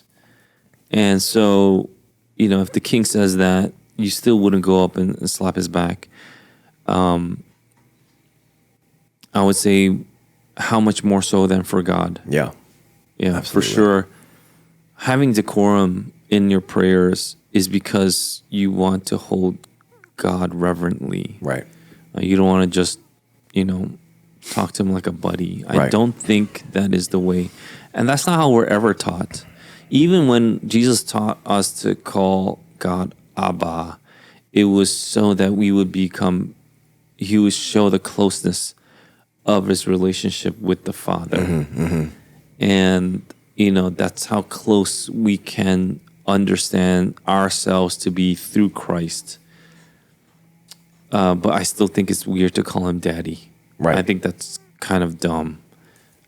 [SPEAKER 2] And so, you know, if the king says that, you still wouldn't go up and slap his back. I would say how much more so than for God.
[SPEAKER 1] Yeah.
[SPEAKER 2] Yeah,
[SPEAKER 1] Absolutely.
[SPEAKER 2] for sure. Having decorum in your prayers is because you want to hold God reverently.
[SPEAKER 1] Right.
[SPEAKER 2] You don't want to just, you know, talk to him like a buddy. I
[SPEAKER 1] Right.
[SPEAKER 2] don't think that is the way. And that's not how we're ever taught. Even when Jesus taught us to call God Abba, it was so that we would become, he would show the closeness of his relationship with the Father. And, you know, that's how close we can understand ourselves to be through Christ. But I still think it's weird to call him Daddy.
[SPEAKER 1] Right.
[SPEAKER 2] I think that's kind of dumb,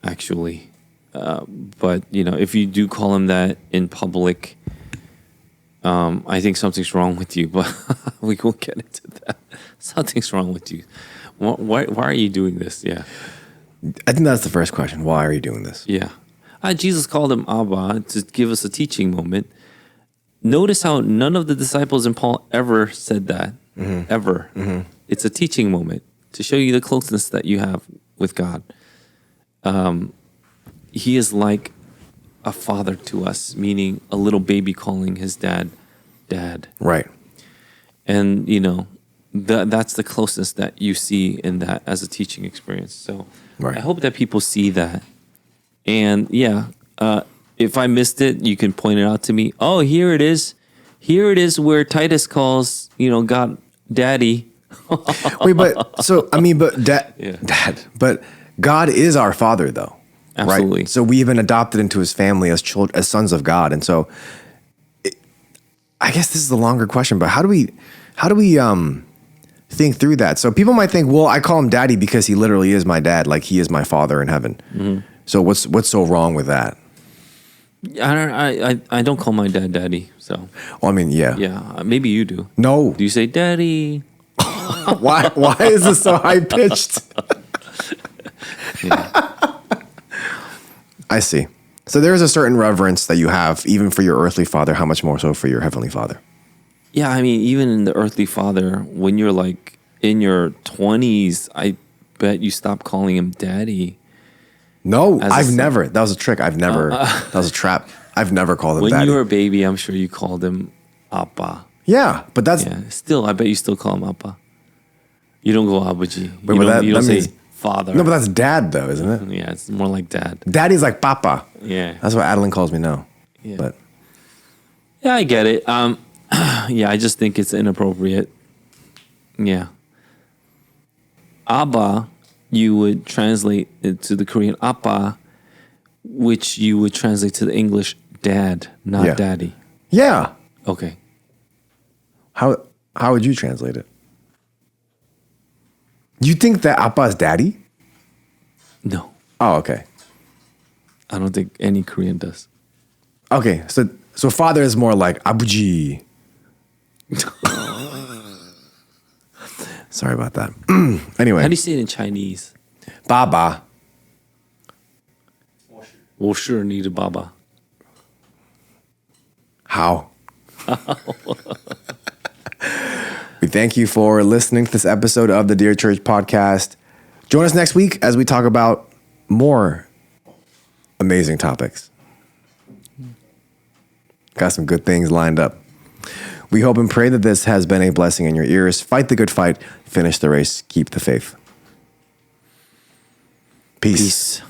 [SPEAKER 2] actually. But, you know, if you do call him that in public, I think something's wrong with you. But we won't get into that. Something's wrong with you. Why are you doing this? Yeah.
[SPEAKER 1] I think that's the first question. Why are you doing this?
[SPEAKER 2] Yeah. Jesus called him Abba to give us a teaching moment. Notice how none of the disciples and Paul ever said that. Ever. It's a teaching moment to show you the closeness that you have with God. He is like a father to us, meaning a little baby calling his dad, Dad.
[SPEAKER 1] Right.
[SPEAKER 2] And, you know, that's the closeness that you see in that as a teaching experience. So
[SPEAKER 1] Right.
[SPEAKER 2] I hope that people see that. And yeah, if I missed it, you can point it out to me. Oh, here it is. Here it is where Titus calls, you know, God Daddy.
[SPEAKER 1] Wait, but so I mean, but
[SPEAKER 2] Yeah.
[SPEAKER 1] Dad, but God is our Father, though.
[SPEAKER 2] Absolutely.
[SPEAKER 1] Right? So we've been adopted into His family as children, as sons of God, and so I guess this is a longer question. But how do we think through that? So people might think, well, I call him Daddy because he literally is my dad, like he is my Father in heaven. So what's so wrong with that?
[SPEAKER 2] I don't call my dad Daddy. So
[SPEAKER 1] Well, I mean, yeah.
[SPEAKER 2] yeah, maybe you do.
[SPEAKER 1] No.
[SPEAKER 2] Do you say Daddy?
[SPEAKER 1] Why is this so high pitched? I see. So there is a certain reverence that you have, even for your earthly father. How much more so for your heavenly Father?
[SPEAKER 2] Yeah, I mean, even in the earthly father, when you're like in your 20s, I bet you stop calling him Daddy.
[SPEAKER 1] No,
[SPEAKER 2] As a
[SPEAKER 1] I've
[SPEAKER 2] son.
[SPEAKER 1] never. That was a trick. I've never. That was a trap. I've never called him
[SPEAKER 2] When
[SPEAKER 1] daddy.
[SPEAKER 2] you were a baby, I'm sure you called him Appa.
[SPEAKER 1] Yeah, but that's
[SPEAKER 2] Yeah. Still, I bet you still call him Appa. You don't go Abaji. You
[SPEAKER 1] but
[SPEAKER 2] don't,
[SPEAKER 1] that-
[SPEAKER 2] you don't
[SPEAKER 1] that
[SPEAKER 2] say
[SPEAKER 1] means-
[SPEAKER 2] father.
[SPEAKER 1] no, but that's dad though, isn't it?
[SPEAKER 2] Yeah, it's more like dad.
[SPEAKER 1] Daddy's like papa.
[SPEAKER 2] Yeah.
[SPEAKER 1] That's what Adeline calls me now.
[SPEAKER 2] Yeah.
[SPEAKER 1] But
[SPEAKER 2] Yeah, I get it. Yeah, I just think it's inappropriate. Yeah. Abba, you would translate it to the Korean Appa, which you would translate to the English dad, not
[SPEAKER 1] Yeah.
[SPEAKER 2] daddy.
[SPEAKER 1] yeah,
[SPEAKER 2] Okay.
[SPEAKER 1] how would you translate it? You think that Appa is daddy?
[SPEAKER 2] No,
[SPEAKER 1] Oh, okay.
[SPEAKER 2] I don't think any Korean does.
[SPEAKER 1] Okay, so father is more like abuji. Sorry about that. Anyway,
[SPEAKER 2] How do you say it in Chinese?
[SPEAKER 1] baba.
[SPEAKER 2] 我是你的爸爸.
[SPEAKER 1] How? We thank you for listening to this episode of the Dear Church podcast. Join us next week as we talk about more amazing topics. Got some good things lined up. We hope and pray that this has been a blessing in your ears. Fight the good fight, finish the race, keep the faith. Peace.
[SPEAKER 2] Peace.